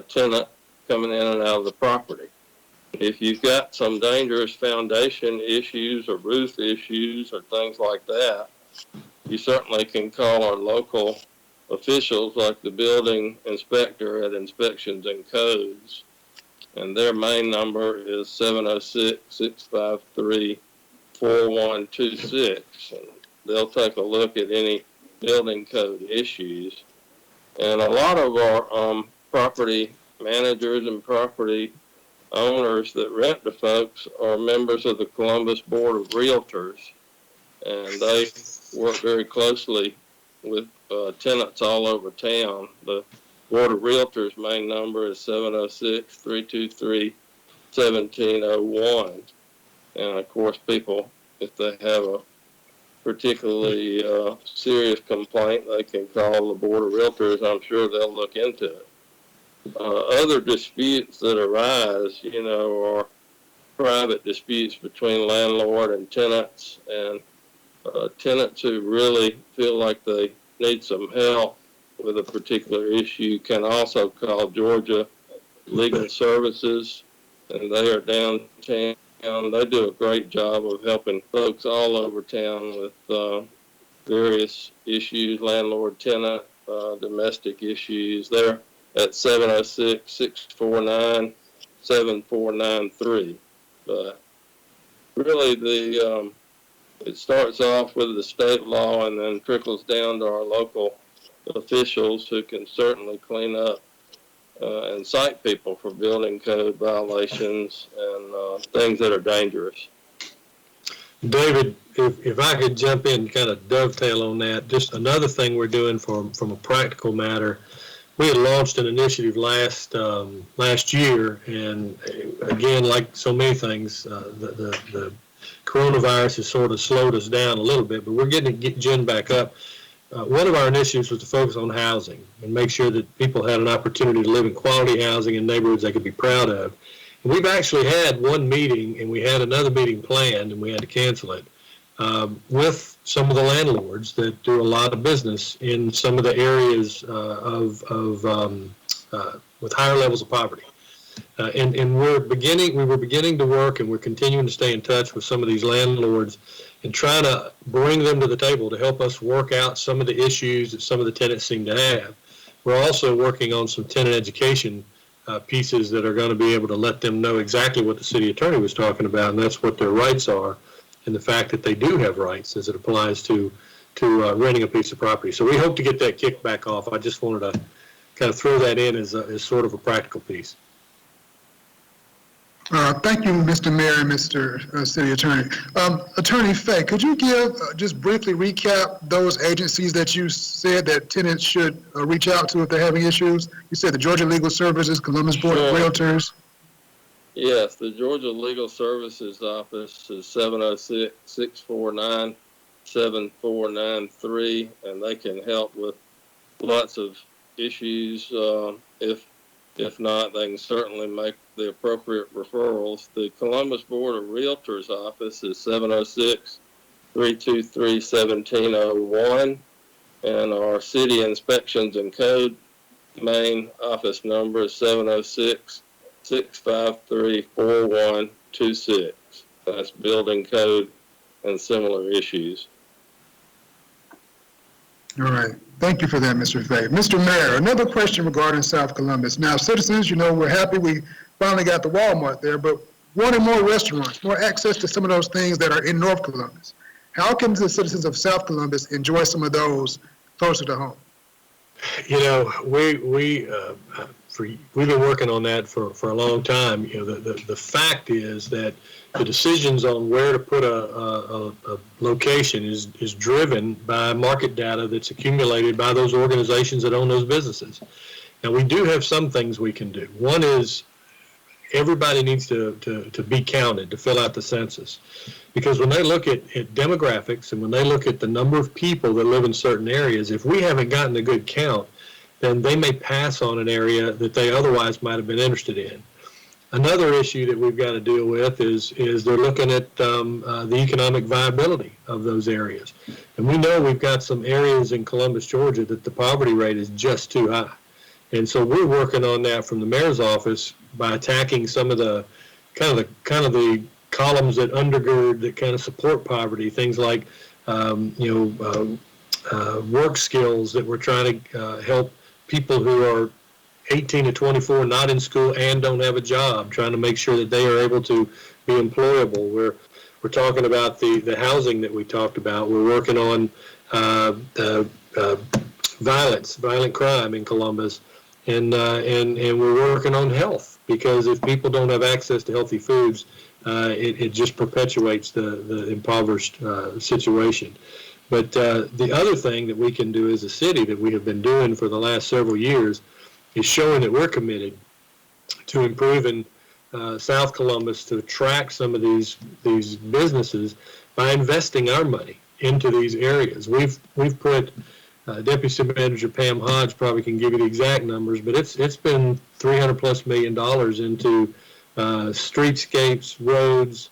tenant coming in and out of the property. If you've got some dangerous foundation issues or roof issues or things like that, you certainly can call our local officials like the building inspector at Inspections and Codes. And their main number is 706-653-4126. And they'll take a look at any building code issues. And a lot of our property managers and property owners that rent to folks are members of the Columbus Board of Realtors. And they work very closely with tenants all over town. The Board of Realtors' main number is 706-323-1701. And of course, people, if they have a particularly serious complaint, they can call the Board of Realtors. I'm sure they'll look into it. Other disputes that arise, are private disputes between landlord and tenants, and tenants who really feel like they need some help with a particular issue can also call Georgia Legal Services, and they are downtown. They do a great job of helping folks all over town with various issues, landlord, tenant, domestic issues. They're at 706-649-7493. But really, it starts off with the state law and then trickles down to our local officials who can certainly clean up and cite people for building code violations and things that are dangerous. David, if I could jump in and kind of dovetail on that, just another thing we're doing from a practical matter. We had launched an initiative last year, and again, like so many things, the coronavirus has sort of slowed us down a little bit, but we're getting to gen back up. One of our initiatives was to focus on housing and make sure that people had an opportunity to live in quality housing in neighborhoods they could be proud of. And we've actually had one meeting, and we had another meeting planned, and we had to cancel it, with some of the landlords that do a lot of business in some of the areas with higher levels of poverty. And we were beginning to work, and we're continuing to stay in touch with some of these landlords and trying to bring them to the table to help us work out some of the issues that some of the tenants seem to have. We're also working on some tenant education pieces that are going to be able to let them know exactly what the city attorney was talking about, and that's what their rights are, and the fact that they do have rights as it applies to renting a piece of property. So we hope to get that kicked back off. I just wanted to kind of throw that in as sort of a practical piece. Thank you, Mr. Mayor and Mr. City Attorney. Attorney Fay, could you just briefly recap those agencies that you said that tenants should reach out to if they're having issues? You said the Georgia Legal Services, Columbus Board of Realtors. Yes, the Georgia Legal Services Office is 706-649-7493, and they can help with lots of issues. If not, they can certainly make the appropriate referrals. The Columbus Board of Realtors Office is 706-323-1701, and our City Inspections and Code main office number is 706-653-4126. That's building code and similar issues. All right. Thank you for that, Mr. Fay. Mr. Mayor, another question regarding South Columbus. Now, citizens, we're happy we finally got the Walmart there, but wanting more restaurants, more access to some of those things that are in North Columbus. How can the citizens of South Columbus enjoy some of those closer to home? We've been working on that for a long time. The fact is that the decisions on where to put a location is driven by market data that's accumulated by those organizations that own those businesses. Now, we do have some things we can do. One is everybody needs to be counted, to fill out the census. Because when they look at demographics and when they look at the number of people that live in certain areas, if we haven't gotten a good count, then they may pass on an area that they otherwise might have been interested in. Another issue that we've got to deal with is they're looking at the economic viability of those areas. And we know we've got some areas in Columbus, Georgia, that the poverty rate is just too high. And so we're working on that from the mayor's office by attacking some of the kind of the columns that undergird, that kind of support poverty, things like work skills that we're trying to help people who are 18 to 24, not in school and don't have a job, trying to make sure that they are able to be employable. We're talking about the housing that we talked about. We're working on violent crime in Columbus, and we're working on health, because if people don't have access to healthy foods, it just perpetuates the impoverished situation. But the other thing that we can do as a city that we have been doing for the last several years is showing that we're committed to improving South Columbus, to attract some of these businesses by investing our money into these areas. We've put Deputy City Manager Pam Hodge probably can give you the exact numbers, but it's been $300+ million into streetscapes, roads,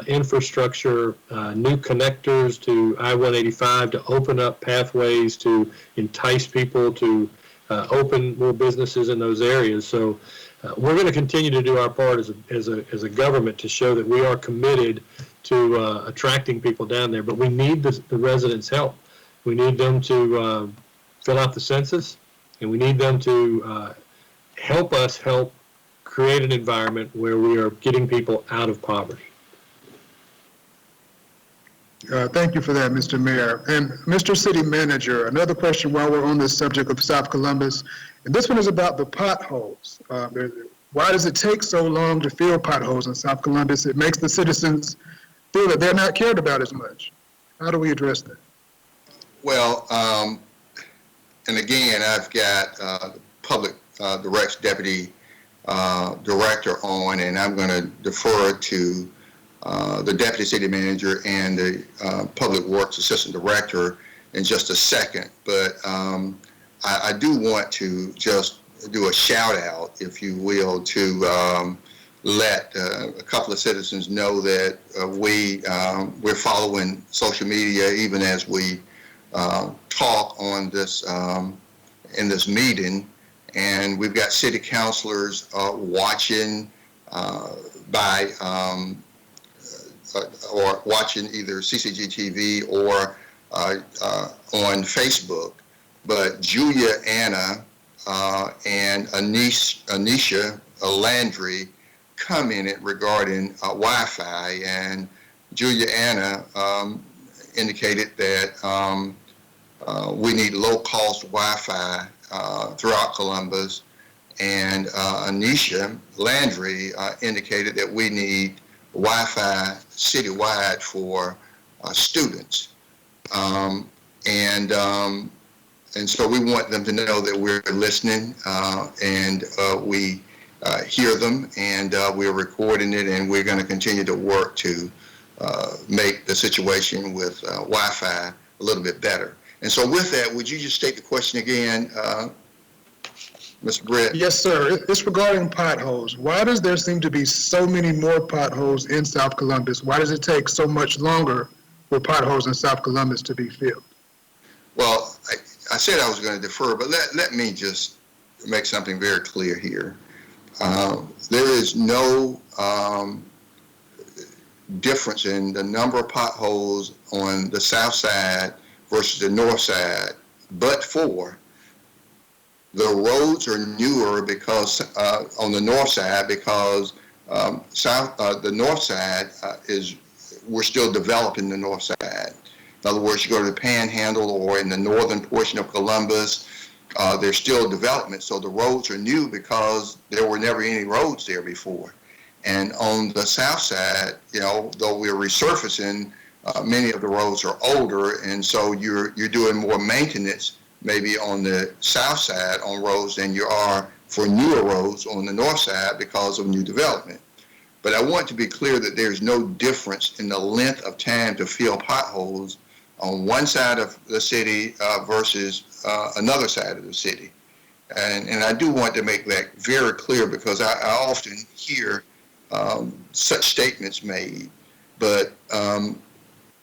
infrastructure, new connectors to I-185 to open up pathways to entice people to open more businesses in those areas. So we're going to continue to do our part as a government to show that we are committed to attracting people down there. But we need the residents' help. We need them to fill out the census, and we need them to help us help create an environment where we are getting people out of poverty. Thank you for that, Mr. Mayor. And Mr. City Manager, another question while we're on this subject of South Columbus, and this one is about the potholes. Why does it take so long to fill potholes in South Columbus? It makes the citizens feel that they're not cared about as much. How do we address that? Well, and again, I've got the Public Directs Deputy Director on, and I'm going to defer to the Deputy City Manager and the Public Works Assistant Director in just a second. But I do want to just do a shout out, if you will, to let a couple of citizens know that we're following social media even as we talk on this in this meeting, and we've got city councilors watching by or watching either CCG TV or on Facebook. But Julia Anna and Anisha Landry commented regarding Wi-Fi, and Julia Anna indicated that we need low-cost Wi-Fi throughout Columbus, and Anisha Landry indicated that we need Wi-Fi citywide for students, and so we want them to know that we're listening, and we hear them, and we're recording it, and we're going to continue to work to make the situation with Wi-Fi a little bit better. And so with that, would you just state the question again, Mr. Britt? Yes, sir. It's regarding potholes. Why does there seem to be so many more potholes in South Columbus? Why does it take so much longer for potholes in South Columbus to be filled? Well, I said I was going to defer, but let me just make something very clear here. There is no difference in the number of potholes on the south side versus the north side, but for the roads are newer because on the north side, because the north side we're still developing the north side. In other words, you go to the Panhandle or in the northern portion of Columbus, there's still development. So the roads are new because there were never any roads there before. And on the south side, though we're resurfacing, many of the roads are older, and so you're doing more maintenance maybe on the south side on roads than you are for newer roads on the north side because of new development. But I want to be clear that there's no difference in the length of time to fill potholes on one side of the city versus another side of the city. And I do want to make that very clear because I often hear such statements made. But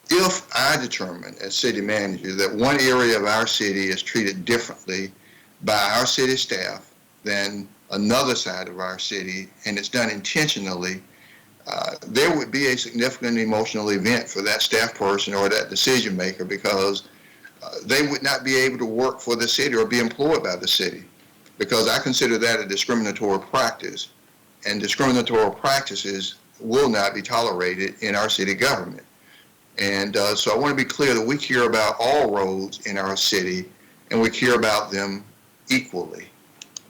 if I determine as city manager that one area of our city is treated differently by our city staff than another side of our city, and it's done intentionally, there would be a significant emotional event for that staff person or that decision maker because they would not be able to work for the city or be employed by the city, because I consider that a discriminatory practice, and discriminatory practices will not be tolerated in our city government. And so I want to be clear that we care about all roads in our city, and we care about them equally.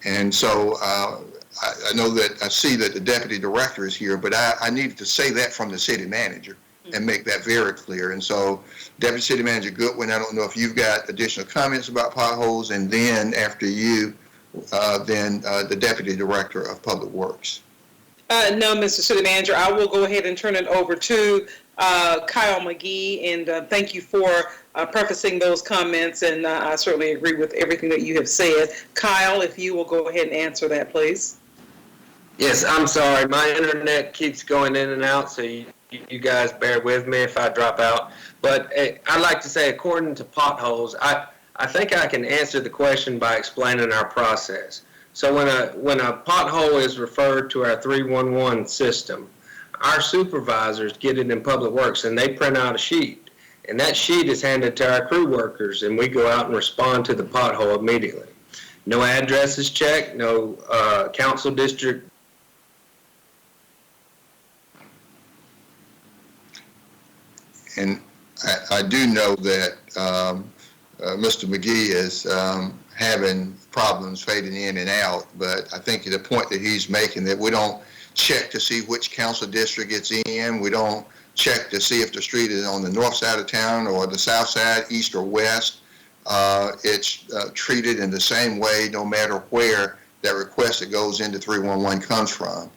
And so I know that I see that the deputy director is here, but I needed to say that from the city manager and make that very clear. And so Deputy City Manager Goodwin, I don't know if you've got additional comments about potholes, and then after you, then the Deputy Director of Public Works. No, Mr. City Manager, I will go ahead and turn it over to Kyle McGee, and thank you for prefacing those comments, and I certainly agree with everything that you have said. Kyle, if you will go ahead and answer that, please. Yes, I'm sorry. My internet keeps going in and out, so you guys bear with me if I drop out. But I'd like to say, according to potholes, I think I can answer the question by explaining our process. So when a pothole is referred to our 311 system, our supervisors get it in Public Works and they print out a sheet. And that sheet is handed to our crew workers, and we go out and respond to the pothole immediately. No address is checked, no council district. And I do know that Mr. McGee is having problems fading in and out, but I think the point that he's making, that we don't check to see which council district it's in, we don't check to see if the street is on the north side of town or the south side, east or west. It's treated in the same way no matter where that request that goes into 311 comes from.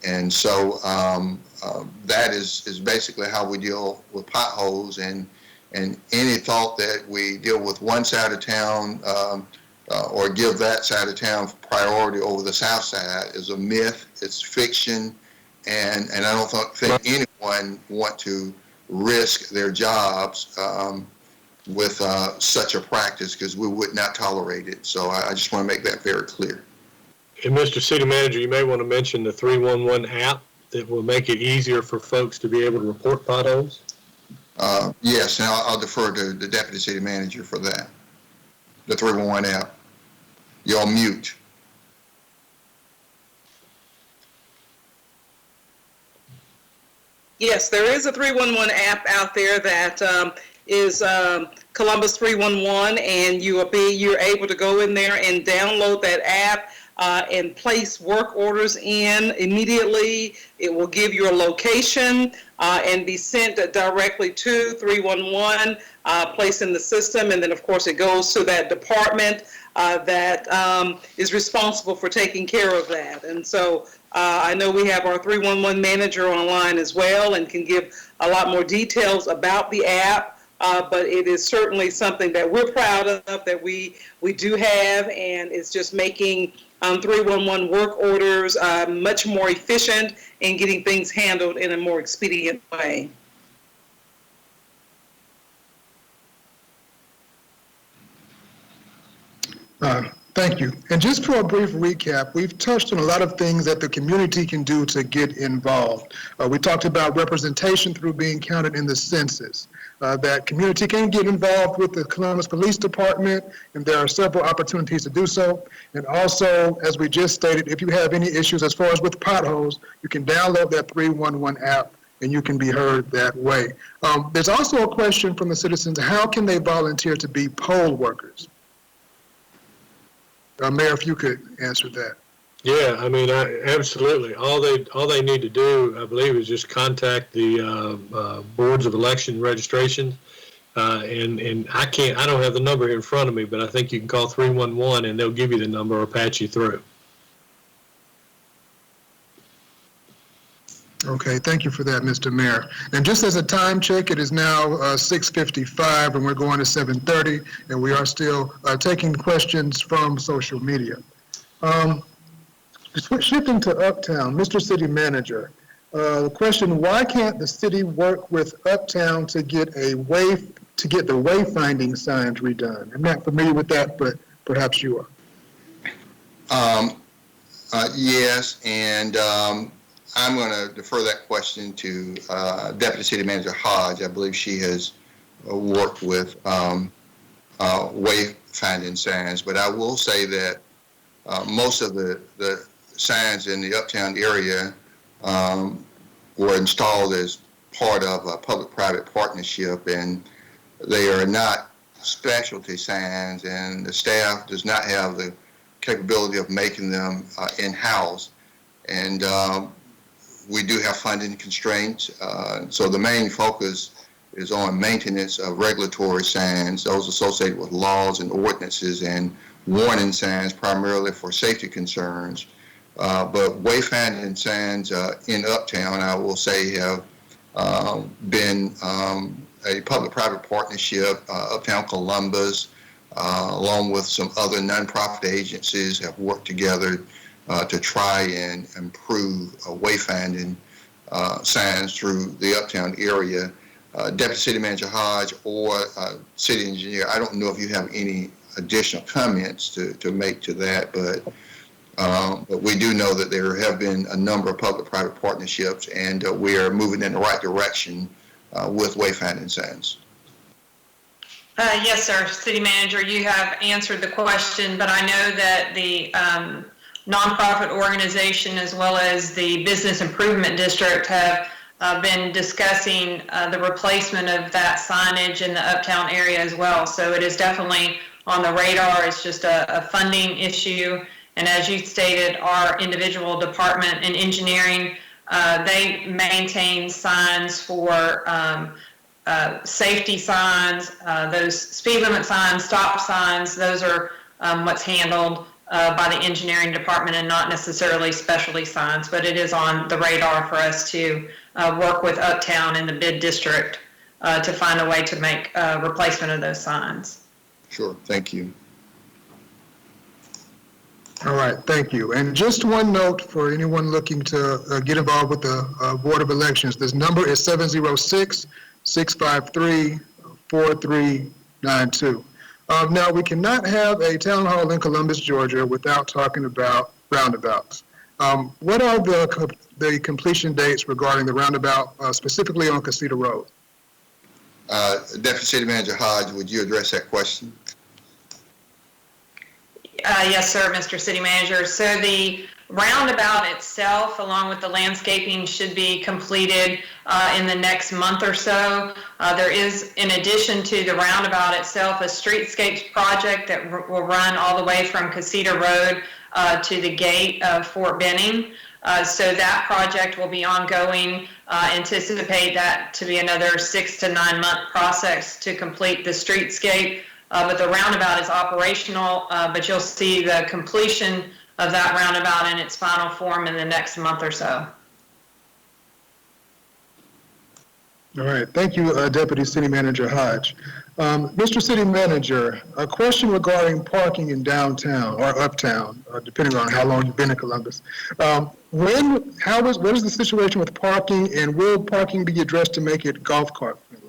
And so that is basically how we deal with potholes, and any thought that we deal with one side of town or give that side of town priority over the south side is a myth. It's fiction, and I don't think anyone want to risk their jobs with such a practice, because we would not tolerate it. So I just want to make that very clear. And Mr. City Manager, you may want to mention the 311 app that will make it easier for folks to be able to report potholes. Yes, and I'll defer to the Deputy City Manager for that. The 311 app. You're on mute. Yes, there is a 311 app out there that is Columbus 311, and you're able to go in there and download that app and place work orders in immediately. It will give your location and be sent directly to 311, placed in the system, and then of course it goes to that department that is responsible for taking care of that. And so I know we have our 311 manager online as well and can give a lot more details about the app, but it is certainly something that we're proud of, that we do have, and it's just making 311 work orders much more efficient and getting things handled in a more expedient way. Thank you. And just for a brief recap, we've touched on a lot of things that the community can do to get involved. We talked about representation through being counted in the census, that community can get involved with the Columbus Police Department, and there are several opportunities to do so. And also, as we just stated, if you have any issues as far as with potholes, you can download that 311 app and you can be heard that way. There's also a question from the citizens: how can they volunteer to be poll workers? Mayor, if you could answer that. Yeah, I mean, absolutely. All they need to do, I believe, is just contact the boards of election registration. And I don't have the number here in front of me, but I think you can call 311 and they'll give you the number or patch you through. Okay, thank you for that, Mr. Mayor. And just as a time check, it is now 6:55 and we're going to 7:30, and we are still taking questions from social media. Shifting to Uptown, Mr. City Manager, the question: why can't the city work with Uptown to get the wayfinding signs redone? I'm not familiar with that, but perhaps you are. Yes, and I'm going to defer that question to Deputy City Manager Hodge. I believe she has worked with wayfinding signs, but I will say that most of the signs in the Uptown area were installed as part of a public-private partnership, and they are not specialty signs, and the staff does not have the capability of making them in-house. And we do have funding constraints, so the main focus is on maintenance of regulatory signs, those associated with laws and ordinances, and warning signs primarily for safety concerns. But wayfinding signs in Uptown, I will say, have been a public-private partnership. Uptown Columbus, along with some other nonprofit agencies, have worked together to try and improve wayfinding signs through the Uptown area. Deputy City Manager Hodge or City Engineer, I don't know if you have any additional comments to make to that, but we do know that there have been a number of public-private partnerships, and we are moving in the right direction with wayfinding signs. Yes, sir. City Manager, you have answered the question, but I know that the nonprofit organization as well as the Business Improvement District have been discussing the replacement of that signage in the Uptown area as well. So it is definitely on the radar. It's just a funding issue. And as you stated, our individual department in engineering, they maintain signs for safety signs, those speed limit signs, stop signs. Those are what's handled by the engineering department and not necessarily specialty signs, but it is on the radar for us to work with Uptown and the bid district to find a way to make replacement of those signs. Sure, thank you. All right, thank you. And just one note for anyone looking to get involved with the Board of Elections. This number is 706-653-4392. Now, we cannot have a town hall in Columbus, Georgia, without talking about roundabouts. What are the completion dates regarding the roundabout, specifically on Casita Road? Deputy City Manager Hodge, would you address that question? Yes, sir, Mr. City Manager. So the roundabout itself, along with the landscaping, should be completed in the next month or so. There is, in addition to the roundabout itself, a streetscapes project that will run all the way from Casita Road to the gate of Fort Benning. So that project will be ongoing. Anticipate that to be another 6 to 9 month process to complete the streetscape. But the roundabout is operational, but you'll see the completion of that roundabout in its final form in the next month or so. All right, thank you, Deputy City Manager Hodge. Mr. City Manager, a question regarding parking in downtown or uptown, depending on how long you've been in Columbus. What is the situation with parking, and will parking be addressed to make it golf cart friendly?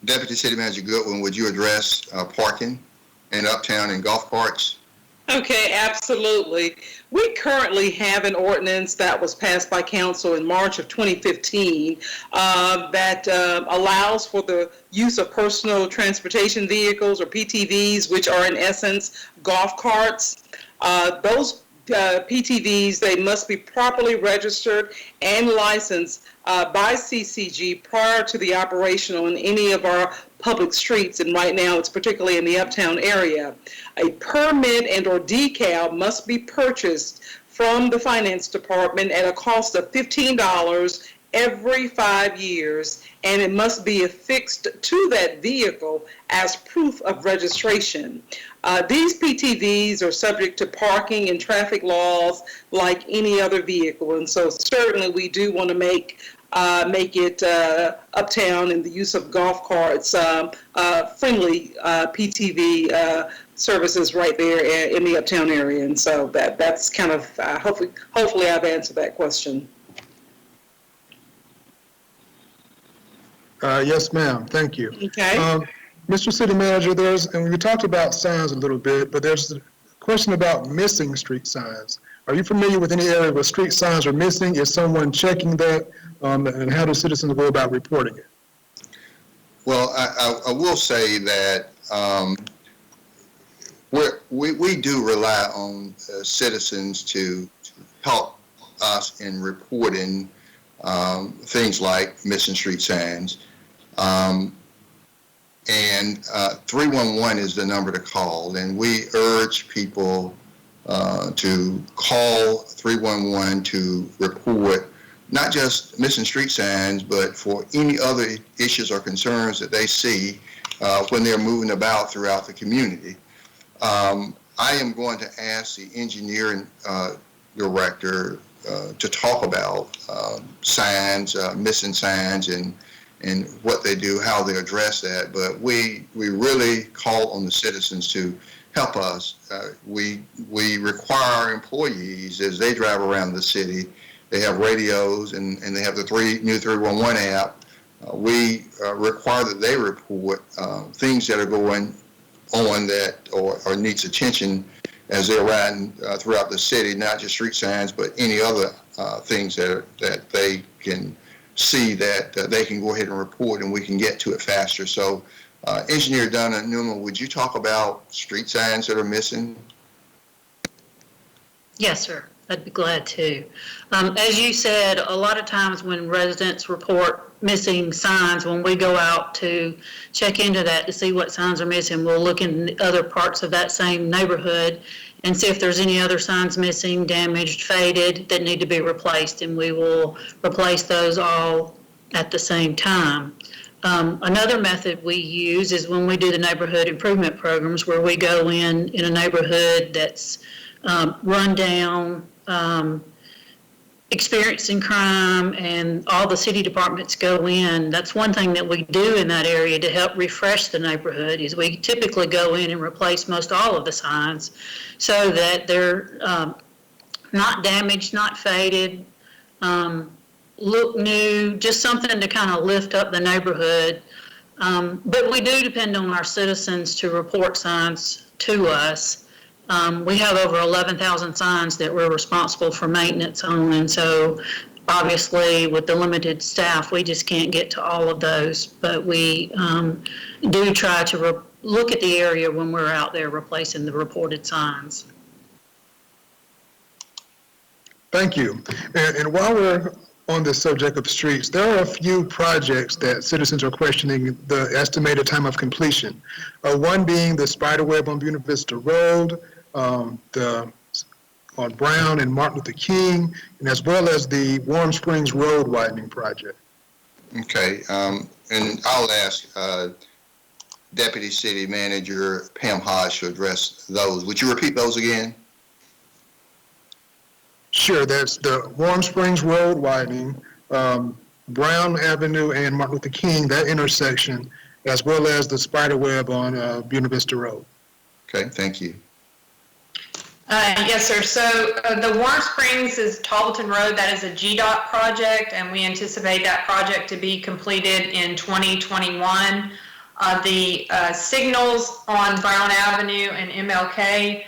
Deputy City Manager Goodwin, would you address parking in uptown and golf carts? Okay, absolutely. We currently have an ordinance that was passed by council in March of 2015 that allows for the use of personal transportation vehicles, or PTVs, which are in essence golf carts. Those PTVs, they must be properly registered and licensed by CCG prior to the operation on any of our public streets, and right now it's particularly in the uptown area. A permit and or decal must be purchased from the finance department at a cost of $15 every 5 years, and it must be affixed to that vehicle as proof of registration. These PTVs are subject to parking and traffic laws like any other vehicle, and so certainly we do want to make it uptown and the use of golf carts friendly PTV services right there in the uptown area. And so that's kind of hopefully I've answered that question. Yes, ma'am. Thank you. Okay. Mr. City Manager, and we talked about signs a little bit, but there's a question about missing street signs. Are you familiar with any area where street signs are missing? Is someone checking that? And how do citizens go about reporting it? Well, I will say that we do rely on citizens to help us in reporting things like missing street signs. And 311 is the number to call, and we urge people to call 311 to report not just missing street signs, but for any other issues or concerns that they see when they're moving about throughout the community. I am going to ask the engineering director to talk about signs, missing signs, and what they do, how they address that. But we really call on the citizens to help us. We require our employees, as they drive around the city, they have radios and they have the new 311 app. We require that they report things that are going on that or needs attention as they're riding throughout the city, not just street signs, but any other things that they can see that they can go ahead and report, and we can get to it faster. So, Engineer Donna Newman, would you talk about street signs that are missing? Yes, sir. I'd be glad to. As you said, a lot of times when residents report missing signs, when we go out to check into that to see what signs are missing, we'll look in other parts of that same neighborhood and see if there's any other signs missing, damaged, faded, that need to be replaced, and we will replace those all at the same time. Another method we use is when we do the neighborhood improvement programs, where we go in a neighborhood that's run down, experiencing crime, and all the city departments go in. That's one thing that we do in that area to help refresh the neighborhood, is we typically go in and replace most all of the signs so that they're not damaged, not faded, look new, just something to kind of lift up the neighborhood. But we do depend on our citizens to report signs to us. We have over 11,000 signs that we're responsible for maintenance on, and so obviously with the limited staff, we just can't get to all of those, but we do try to look at the area when we're out there replacing the reported signs. Thank you. And while we're on the subject of streets, there are a few projects that citizens are questioning the estimated time of completion. One being the spiderweb on Buena Vista Road, on Brown and Martin Luther King, and as well as the Warm Springs Road widening project. Okay, and I'll ask Deputy City Manager Pam Hodge to address those. Would you repeat those again? Sure, that's the Warm Springs Road widening, Brown Avenue and Martin Luther King, that intersection, as well as the spiderweb on Buena Vista Road. Okay, thank you. Yes, sir. So the Warm Springs is Tallton Road. That is a GDOT project, and we anticipate that project to be completed in 2021. The signals on Brown Avenue and MLK,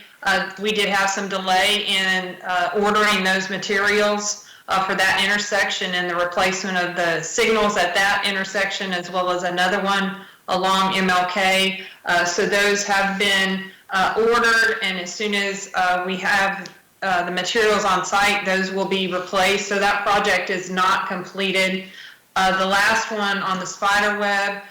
we did have some delay in ordering those materials for that intersection and the replacement of the signals at that intersection, as well as another one along MLK. So those have been ordered, and as soon as we have the materials on site, those will be replaced. So that project is not completed. The last one on the spiderweb,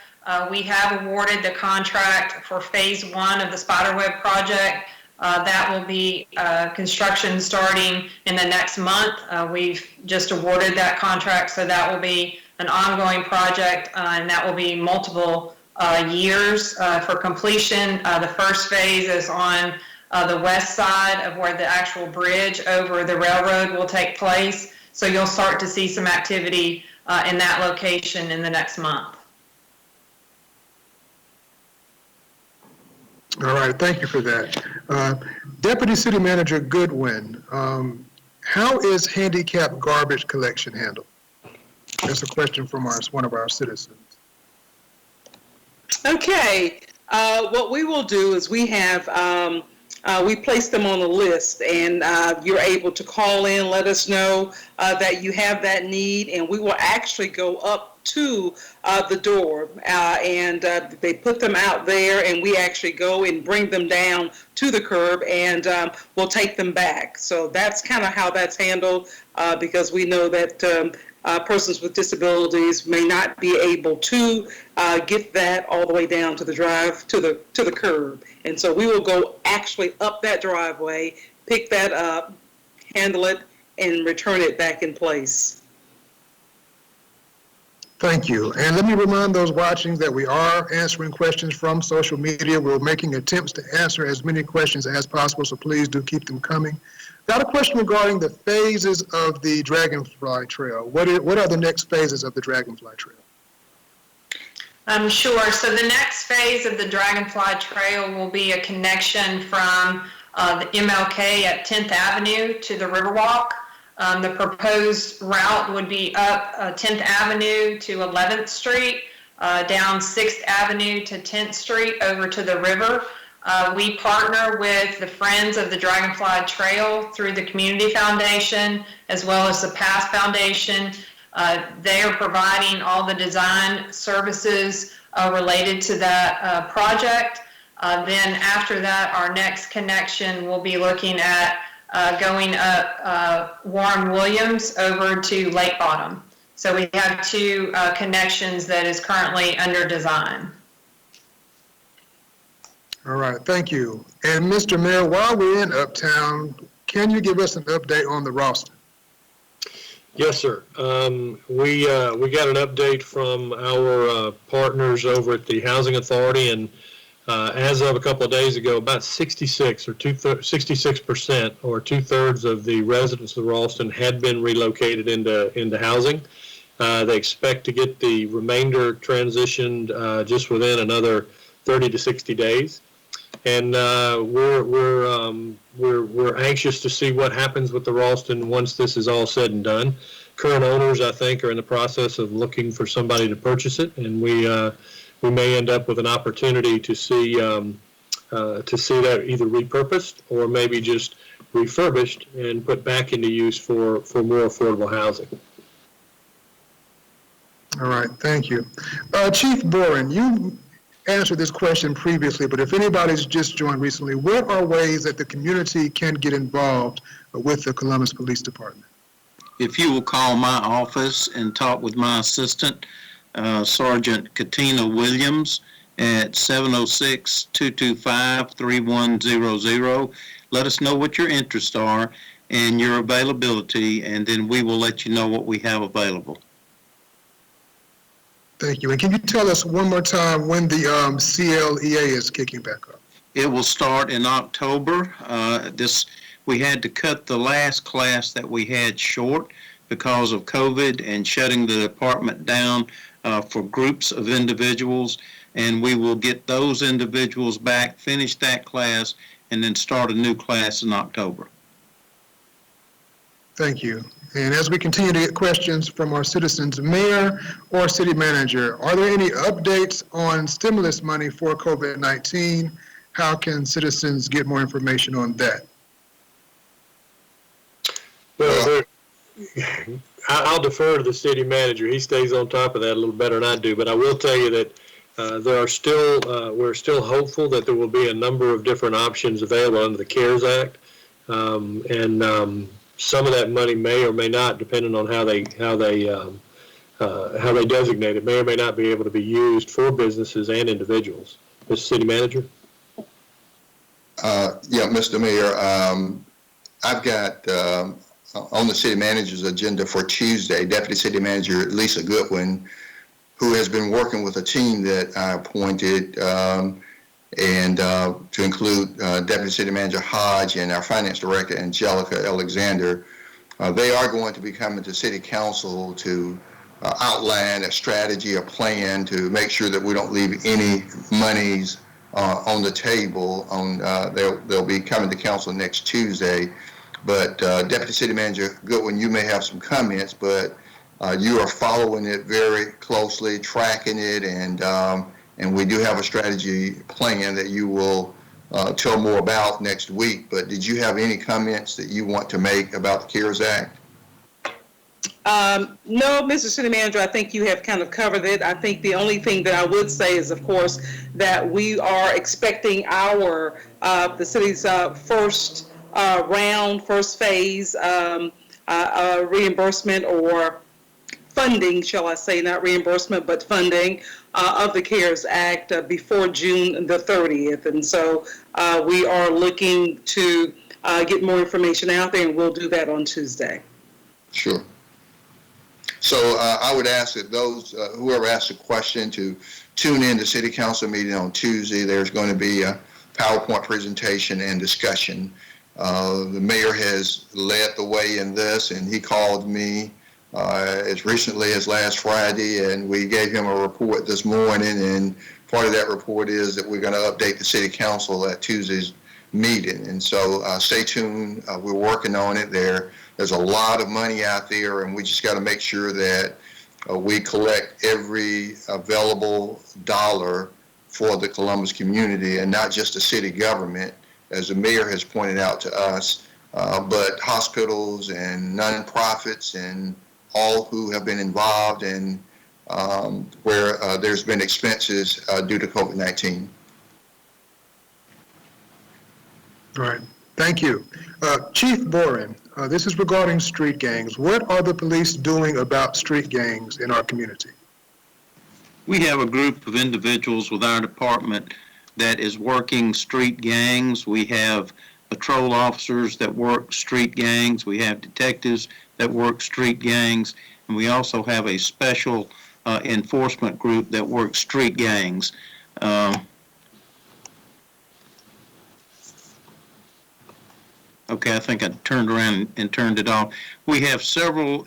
we have awarded the contract for phase 1 of the spiderweb project. That will be construction starting in the next month. We've just awarded that contract, so that will be an ongoing project, and that will be multiple years for completion. The first phase is on the west side of where the actual bridge over the railroad will take place. So you'll start to see some activity in that location in the next month. All right, thank you for that. Deputy City Manager Goodwin, how is handicap garbage collection handled? That's a question from one of our citizens. Okay, what we will do is we have, we place them on a list, and you're able to call in, let us know that you have that need, and we will actually go up to the door, and they put them out there, and we actually go and bring them down to the curb, and we'll take them back. So that's kind of how that's handled, because we know that persons with disabilities may not be able to get that all the way down to the to the curb. And so we will go actually up that driveway, pick that up, handle it, and return it back in place. Thank you. And let me remind those watching that we are answering questions from social media. We're making attempts to answer as many questions as possible, so please do keep them coming. Got a question regarding the phases of the Dragonfly Trail. What are the next phases of the Dragonfly Trail? Sure. So the next phase of the Dragonfly Trail will be a connection from the MLK at 10th Avenue to the Riverwalk. The proposed route would be up 10th Avenue to 11th Street, down 6th Avenue to 10th Street over to the river. We partner with the Friends of the Dragonfly Trail through the Community Foundation as well as the PASS Foundation. They are providing all the design services related to that project. Then after that, our next connection will be looking at going up Warren Williams over to Lake Bottom. So we have two connections that is currently under design. All right, thank you. And Mr. Mayor, while we're in Uptown, can you give us an update on the Ralston? Yes, sir. We got an update from our partners over at the Housing Authority, and as of a couple of days ago, about 66% or two-thirds of the residents of Ralston had been relocated into housing. They expect to get the remainder transitioned just within another 30 to 60 days. And we're anxious to see what happens with the Ralston once this is all said and done. Current owners, I think, are in the process of looking for somebody to purchase it, and we may end up with an opportunity to see that either repurposed or maybe just refurbished and put back into use for more affordable housing. All right, thank you. Chief Boren, you answered this question previously, but if anybody's just joined recently, what are ways that the community can get involved with the Columbus Police Department? If you will call my office and talk with my assistant, Sergeant Katina Williams, at 706-225-3100. Let us know what your interests are and your availability, and then we will let you know what we have available. Thank you. And can you tell us one more time when the CLEA is kicking back up? It will start in October. We had to cut the last class that we had short because of COVID and shutting the department down for groups of individuals. And we will get those individuals back, finish that class, and then start a new class in October. Thank you. And as we continue to get questions from our citizens, Mayor or City Manager, are there any updates on stimulus money for COVID-19? How can citizens get more information on that? Well, I'll defer to the City Manager. He stays on top of that a little better than I do, but I will tell you that we're still hopeful that there will be a number of different options available under the CARES Act, some of that money may or may not, depending on how they designate it, may or may not be able to be used for businesses and individuals. Mr. City Manager? Yeah, Mr. Mayor, I've got on the city manager's agenda for Tuesday, Deputy City Manager Lisa Goodwin, who has been working with a team that I appointed, and to include Deputy City Manager Hodge and our Finance Director Angelica Alexander. They are going to be coming to City Council to outline a strategy, a plan to make sure that we don't leave any monies on the table. They'll be coming to council next Tuesday. But Deputy City Manager Goodwin, you may have some comments, but you are following it very closely, tracking it, and we do have a strategy plan that you will tell more about next week. But did you have any comments that you want to make about the CARES Act? No, Mr. City Manager, I think you have kind of covered it. I think the only thing that I would say is, of course, that we are expecting the city's first phase reimbursement or funding, shall I say, not reimbursement, but funding of the CARES Act before June the 30th. And so we are looking to get more information out there, and we'll do that on Tuesday. Sure. So I would ask that those, whoever asked a question, to tune in to City Council meeting on Tuesday. There's going to be a PowerPoint presentation and discussion. The mayor has led the way in this, and he called me as recently as last Friday, and we gave him a report this morning, and part of that report is that we're going to update the City Council at Tuesday's meeting. And so stay tuned. We're working on it. There's a lot of money out there, and we just got to make sure that we collect every available dollar for the Columbus community, and not just the city government, as the mayor has pointed out to us, but hospitals and nonprofits and all who have been involved in where there's been expenses due to COVID-19. All right, thank you. Chief Boren, this is regarding street gangs. What are the police doing about street gangs in our community? We have a group of individuals with our department that is working street gangs. We have patrol officers that work street gangs. We have detectives that work street gangs. And we also have a special enforcement group that works street gangs. Okay, I think I turned around and turned it off. We have several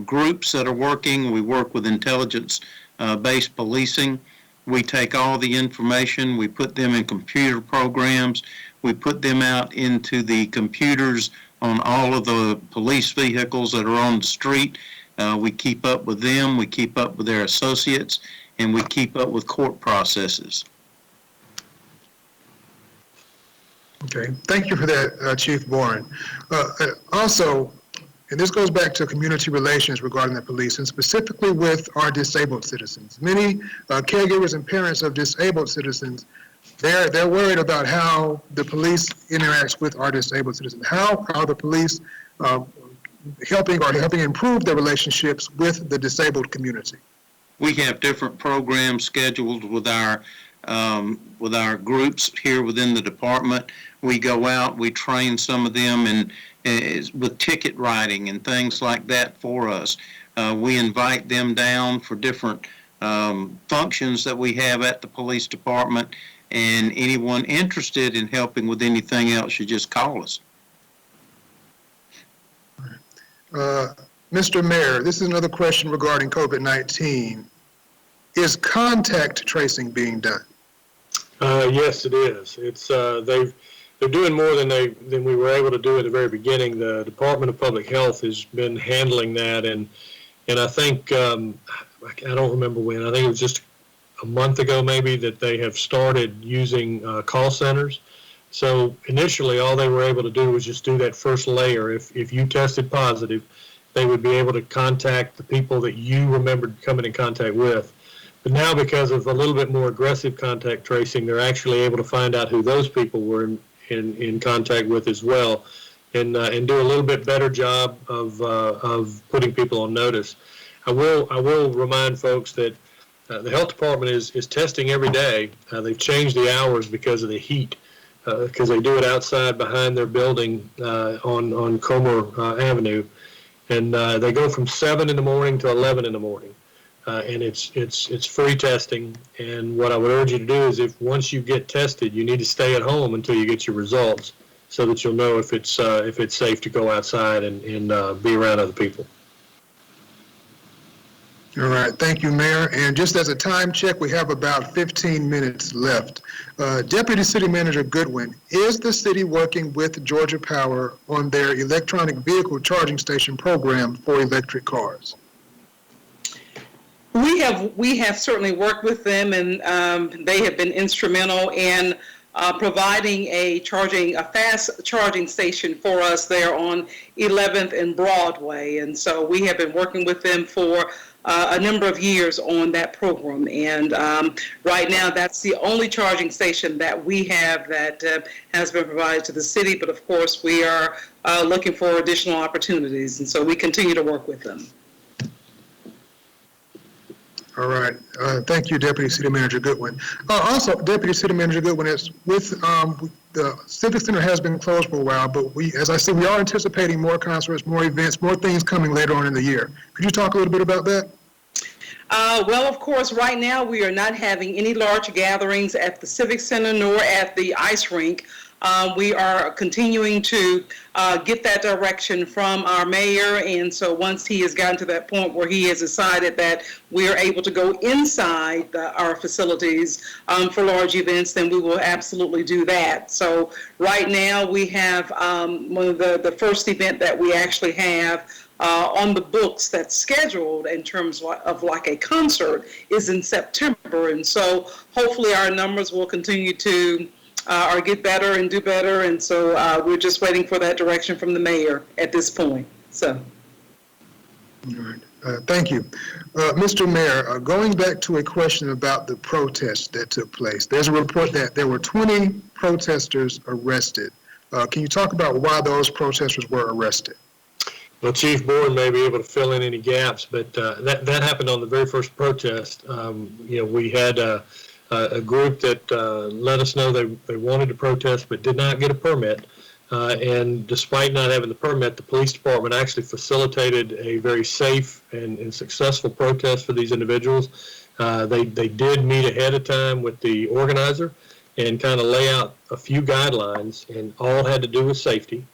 groups that are working. We work with intelligence-based policing. We take all the information, we put them in computer programs, we put them out into the computers on all of the police vehicles that are on the street. We keep up with them, we keep up with their associates, and we keep up with court processes. Okay, thank you for that, Chief Boren. Also, and this goes back to community relations regarding the police, and specifically with our disabled citizens. Many caregivers and parents of disabled citizens, they're worried about how the police interacts with our disabled citizens, how the police helping improve their relationships with the disabled community. We have different programs scheduled with our groups here within the department. We go out, we train some of them with ticket writing and things like that for us. We invite them down for different functions that we have at the police department, and anyone interested in helping with anything else should just call us. Mr. Mayor, this is another question regarding COVID-19. Is contact tracing being done? Yes, it is. It's they're doing more than we were able to do at the very beginning. The Department of Public Health has been handling that, and I think I don't remember when. I think it was just a month ago maybe that they have started using call centers. So initially, all they were able to do was just do that first layer. If you tested positive, they would be able to contact the people that you remembered coming in contact with. But now, because of a little bit more aggressive contact tracing, they're actually able to find out who those people were in contact with as well, and do a little bit better job of putting people on notice. I will remind folks that the health department is testing every day. They've changed the hours because of the heat. because they do it outside behind their building on Comer Avenue. And they go from 7 in the morning to 11 in the morning. And it's free testing. And what I would urge you to do is if once you get tested, you need to stay at home until you get your results so that you'll know if it's safe to go outside and be around other people. All right, thank you, Mayor. And just as a time check, we have about 15 minutes left. Deputy City Manager Goodwin, is the city working with Georgia Power on their electronic vehicle charging station program for electric cars? We have certainly worked with them, and they have been instrumental in providing a fast charging station for us there on 11th and Broadway. And so we have been working with them for a number of years on that program. And right now, that's the only charging station that we have that has been provided to the city. But of course, we are looking for additional opportunities. And so we continue to work with them. All right. Thank you, Deputy City Manager Goodwin. Also, Deputy City Manager Goodwin, the Civic Center has been closed for a while, but as I said, we are anticipating more concerts, more events, more things coming later on in the year. Could you talk a little bit about that? Well, of course, right now we are not having any large gatherings at the Civic Center nor at the ice rink. We are continuing to get that direction from our mayor, and so once he has gotten to that point where he has decided that we are able to go inside our facilities for large events, then we will absolutely do that. So right now we have one of the first event that we actually have on the books that's scheduled in terms of like a concert is in September, and so hopefully our numbers will continue to or get better and do better, and so we're just waiting for that direction from the mayor at this point. So, all right. Thank you. Mr. Mayor, going back to a question about the protests that took place, there's a report that there were 20 protesters arrested. Can you talk about why those protesters were arrested? Well, Chief Bourne may be able to fill in any gaps, but that happened on the very first protest. We had a group that let us know they wanted to protest but did not get a permit. And despite not having the permit, the police department actually facilitated a very safe and successful protest for these individuals. They did meet ahead of time with the organizer and kind of lay out a few guidelines, and all had to do with safety.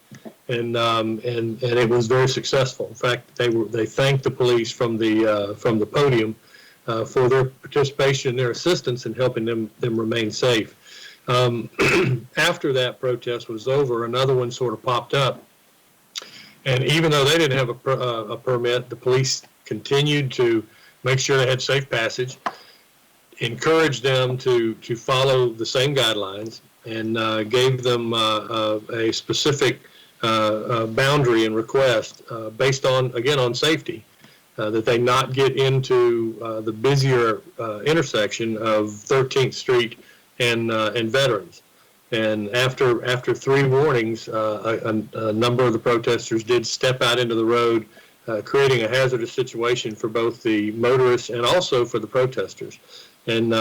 And it was very successful. In fact, they thanked the police from the podium for their participation and their assistance in helping them remain safe. After that protest was over, another one sort of popped up, and even though they didn't have a permit, the police continued to make sure they had safe passage, encouraged them to follow the same guidelines, and gave them a specific boundary and request based on safety, that they not get into the busier intersection of 13th Street and Veterans. And after 3 warnings, a number of the protesters did step out into the road, creating a hazardous situation for both the motorists and also for the protesters. And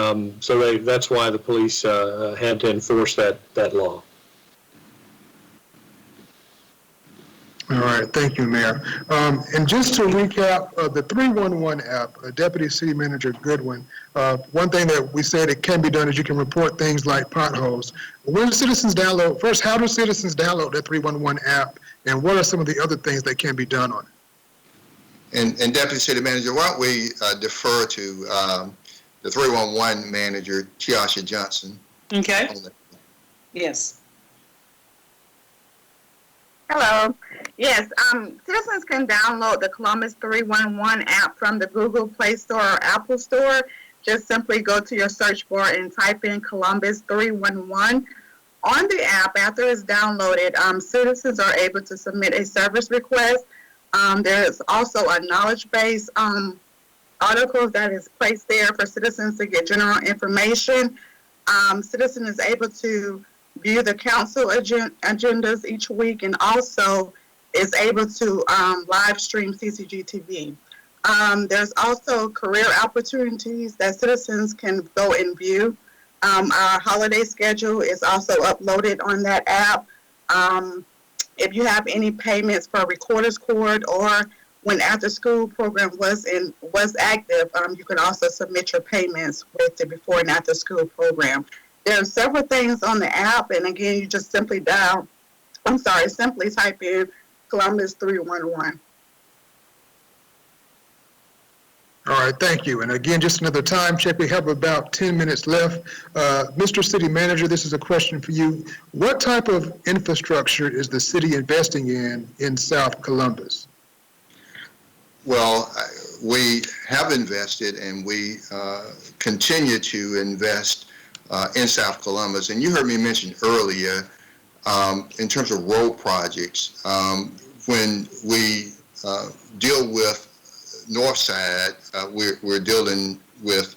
so that's why the police had to enforce that law. All right, thank you, Mayor. And just to recap, the 311 app, Deputy City Manager Goodwin, one thing that we said it can be done is you can report things like potholes. When citizens download, first, how do citizens download that 311 app, and what are some of the other things that can be done on it? And Deputy City Manager, why don't we defer to the 311 manager, Tiasha Johnson. Okay. Yes. Hello. Yes, citizens can download the Columbus 311 app from the Google Play Store or Apple Store. Just simply go to your search bar and type in Columbus 311. On the app, after it's downloaded, citizens are able to submit a service request. There's also a knowledge base articles that is placed there for citizens to get general information. Citizen is able to view the council agendas each week, and also is able to live stream CCG TV. There's also career opportunities that citizens can go and view. Our holiday schedule is also uploaded on that app. If you have any payments for Recorder's Court or when after school program was active, you can also submit your payments with the before and after school program. There are several things on the app, and again, you just simply type in Columbus 311. All right, thank you. And again, just another time check. We have about 10 minutes left. Mr. City Manager, this is a question for you. What type of infrastructure is the city investing in South Columbus? Well, we have invested and we continue to invest in South Columbus. And you heard me mention earlier, in terms of road projects, when we deal with North Side, we're dealing with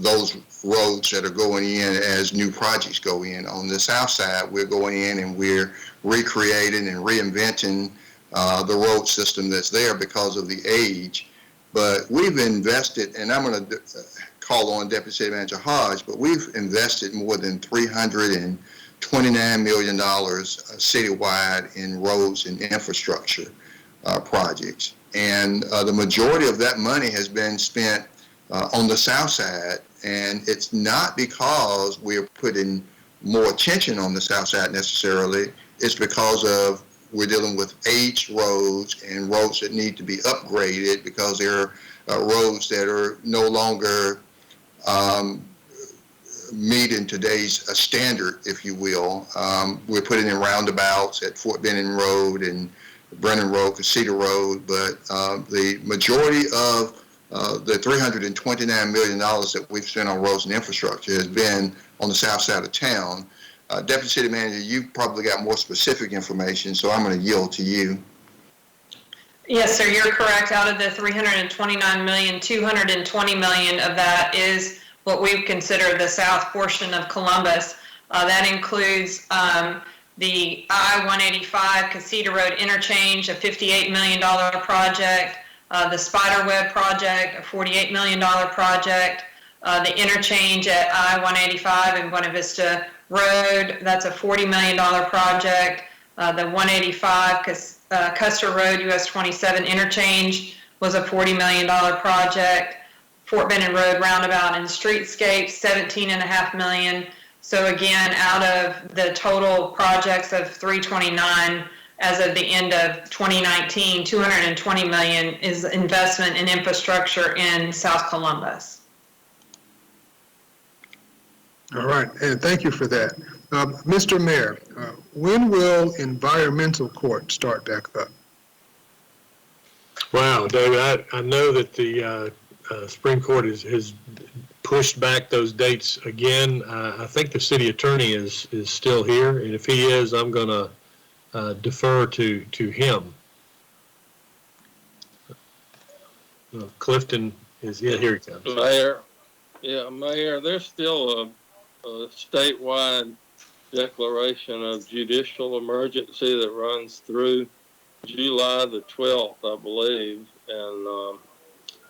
those roads that are going in as new projects go in. On the South Side, we're going in and we're recreating and reinventing the road system that's there because of the age. But we've invested, and I'm going to call on Deputy City Manager Hodge, but we've invested more than $329 million citywide in roads and infrastructure projects. And the majority of that money has been spent on the South Side, and it's not because we're putting more attention on the South Side necessarily. It's because of we're dealing with aged roads and roads that need to be upgraded because they're roads that are no longer meeting today's standard, if you will. We're putting in roundabouts at Fort Benning Road and Brennan Road, Casita Road, but the majority of the $329 million that we've spent on roads and infrastructure has been on the south side of town. Deputy City Manager, you've probably got more specific information, so I'm going to yield to you. Yes, sir, you're correct. Out of the $329 million, $220 million of that is what we consider the south portion of Columbus. That includes the I-185 Casita Road interchange, a $58 million project, the Spiderweb project, a $48 million project, the interchange at I-185 and Buena Vista Road, that's a $40 million project. The 185 Custer Road US 27 interchange was a $40 million project. Fort Benning Road roundabout and streetscape, $17.5 million. So again, out of the total projects of 329 as of the end of 2019, $220 million is investment in infrastructure in South Columbus. All right, and thank you for that. Mr. Mayor, when will environmental court start back up? Wow, David, I know that the Supreme Court has pushed back those dates again. I think the city attorney is still here, and if he is, I'm going to defer to him. Clifton is, yeah, here he comes. Mayor, there's still a statewide declaration of judicial emergency that runs through July the 12th, I believe, and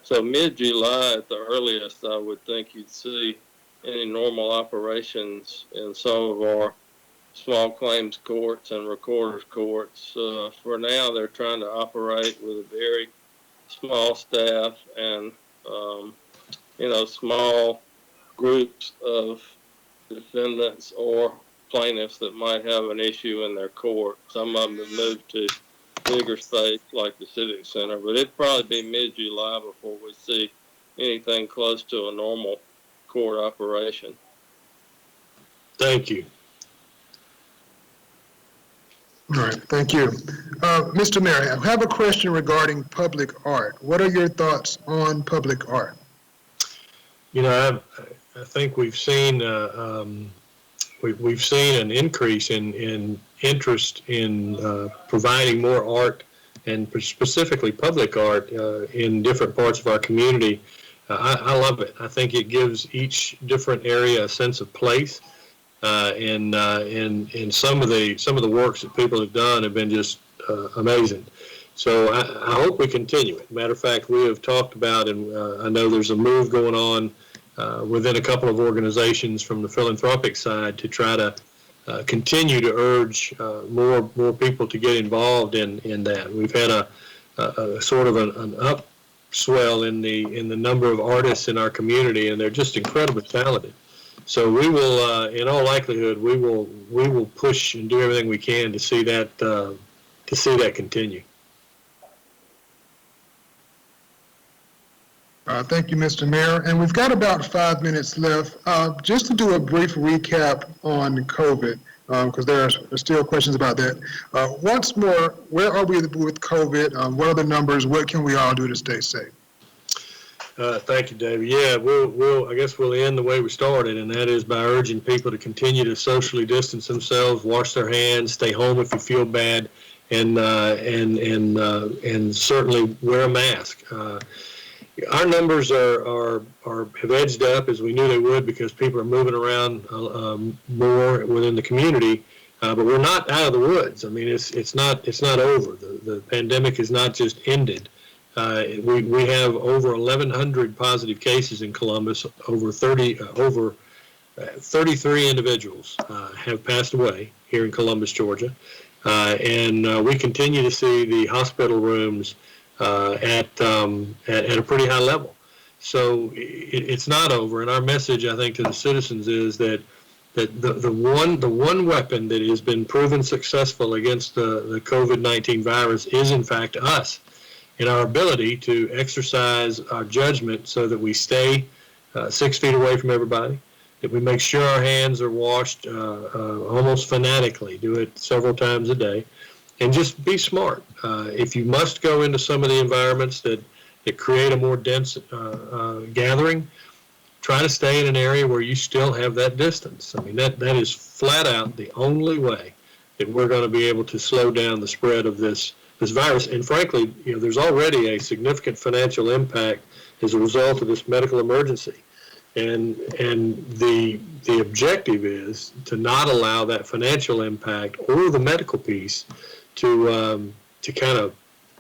so mid-July at the earliest, I would think you'd see any normal operations in some of our small claims courts and recorders courts. For now, they're trying to operate with a very small staff and, small groups of defendants or plaintiffs that might have an issue in their court. Some of them have moved to bigger space like the Civic Center, but it'd probably be mid-July before we see anything close to a normal court operation. Thank you. All right, thank you. Mr. Mayor, I have a question regarding public art. What are your thoughts on public art? I think we've seen we've seen an increase in interest in providing more art, and specifically public art in different parts of our community. I love it. I think it gives each different area a sense of place, and some of the works that people have done have been just amazing. So I hope we continue it. Matter of fact, we have talked about, and I know there's a move going on within a couple of organizations from the philanthropic side to try to continue to urge more people to get involved in that. We've had a sort of an upswell in the number of artists in our community, and they're just incredibly talented. So we will, in all likelihood, we will push and do everything we can to see that continue. Thank you, Mr. Mayor. And we've got about 5 minutes left. Just to do a brief recap on COVID, because there are still questions about that. Once more, where are we with COVID? What are the numbers? What can we all do to stay safe? Thank you, David. Yeah, I guess we'll end the way we started, and that is by urging people to continue to socially distance themselves, wash their hands, stay home if you feel bad, and certainly wear a mask. Our numbers have edged up as we knew they would because people are moving around more within the community, but we're not out of the woods. I mean, it's not over. The pandemic is not just ended. We have over 1,100 positive cases in Columbus. Over 33 individuals have passed away here in Columbus, Georgia, and we continue to see the hospital rooms at a pretty high level. So it's not over. And our message, I think, to the citizens is that the one weapon that has been proven successful against the COVID-19 virus is, in fact, us and our ability to exercise our judgment so that we stay 6 feet away from everybody, that we make sure our hands are washed almost fanatically, do it several times a day, and just be smart. If you must go into some of the environments that create a more dense gathering, try to stay in an area where you still have that distance. I mean, that is flat out the only way that we're going to be able to slow down the spread of this virus. And frankly, there's already a significant financial impact as a result of this medical emergency. And the objective is to not allow that financial impact or the medical piece to kind of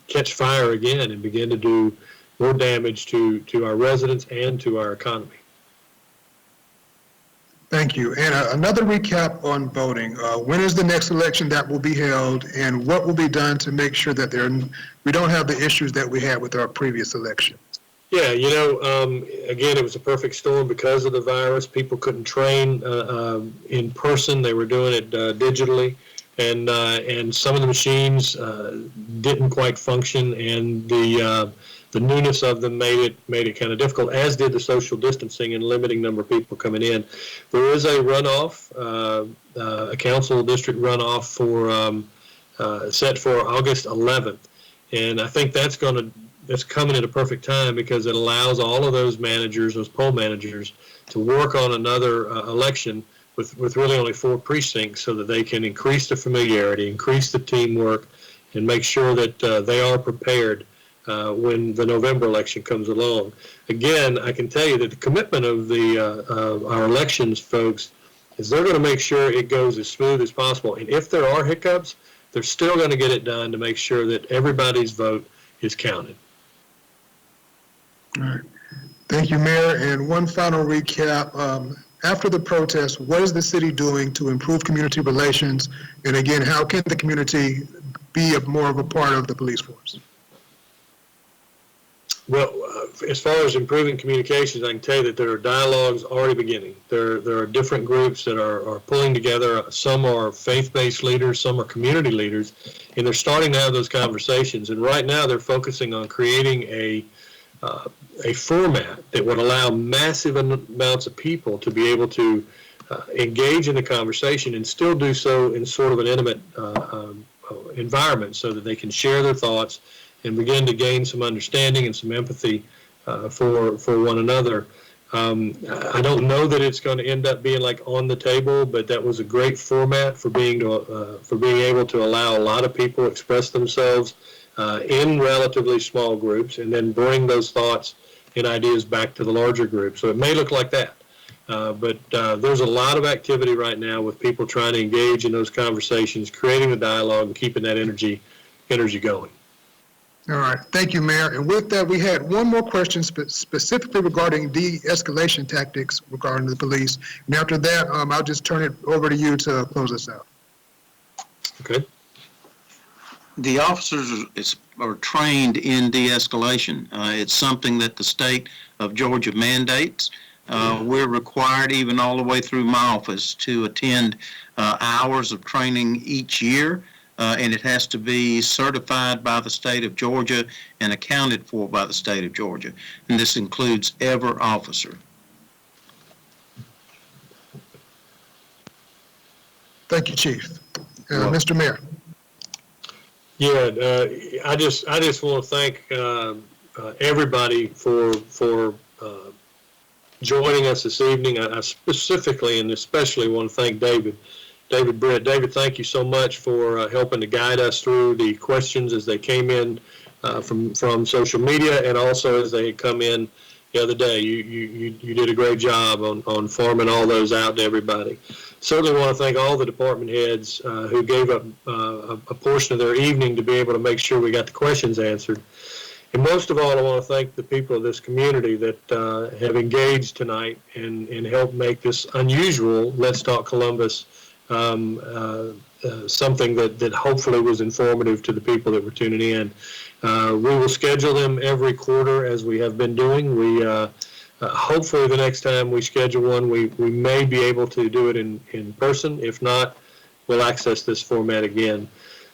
catch fire again and begin to do more damage to our residents and to our economy. Thank you. And another recap on voting. When is the next election that will be held, and what will be done to make sure that we don't have the issues that we had with our previous election? Yeah, again, it was a perfect storm because of the virus. People couldn't train in person. They were doing it digitally. And some of the machines didn't quite function, and the newness of them made it kind of difficult, as did the social distancing and limiting number of people coming in. There is a runoff, a council district runoff set for August 11th, and I think that's coming at a perfect time because it allows all of those managers, those poll managers, to work on another election with really only 4 precincts so that they can increase the familiarity, increase the teamwork, and make sure that they are prepared when the November election comes along. Again, I can tell you that the commitment of our elections folks is they're going to make sure it goes as smooth as possible. And if there are hiccups, they're still going to get it done to make sure that everybody's vote is counted. All right. Thank you, Mayor. And one final recap. After the protest, what is the city doing to improve community relations? And again, how can the community be more of a part of the police force? Well, as far as improving communications, I can tell you that there are dialogues already beginning. There are different groups that are pulling together. Some are faith-based leaders, some are community leaders, and they're starting to have those conversations. And right now they're focusing on creating a format that would allow massive amounts of people to be able to engage in the conversation and still do so in sort of an intimate environment so that they can share their thoughts and begin to gain some understanding and some empathy for one another. I don't know that it's going to end up being like on the table, but that was a great format for being able to allow a lot of people express themselves in relatively small groups and then bring those thoughts and ideas back to the larger group. So it may look like that, but there's a lot of activity right now with people trying to engage in those conversations, creating the dialogue, and keeping that energy going. All right, thank you, Mayor. And with that, we had one more question specifically regarding de-escalation tactics regarding the police. And after that, I'll just turn it over to you to close us out. Okay. The officers are trained in de-escalation. It's something that the state of Georgia mandates. We're required, even all the way through my office, to attend hours of training each year. And it has to be certified by the state of Georgia and accounted for by the state of Georgia. And this includes every officer. Thank you, Chief. Mr. Mayor. Yeah, I just want to thank everybody for joining us this evening. I specifically and especially want to thank David Britt. David, thank you so much for helping to guide us through the questions as they came in from social media and also as they come in the other day. You did a great job on farming all those out to everybody. Certainly want to thank all the department heads who gave up a portion of their evening to be able to make sure we got the questions answered. And most of all, I want to thank the people of this community that have engaged tonight and helped make this unusual Let's Talk Columbus something that hopefully was informative to the people that were tuning in. We will schedule them every quarter as we have been doing. We hopefully the next time we schedule one, we may be able to do it in person. If not, we'll access this format again.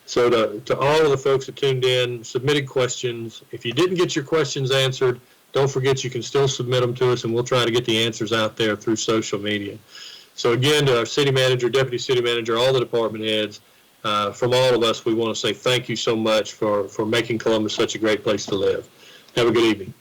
So to all of the folks that tuned in, submitted questions, if you didn't get your questions answered, don't forget you can still submit them to us and we'll try to get the answers out there through social media. So again, to our city manager, deputy city manager, all the department heads, from all of us, we want to say thank you so much for making Columbus such a great place to live. Have a good evening.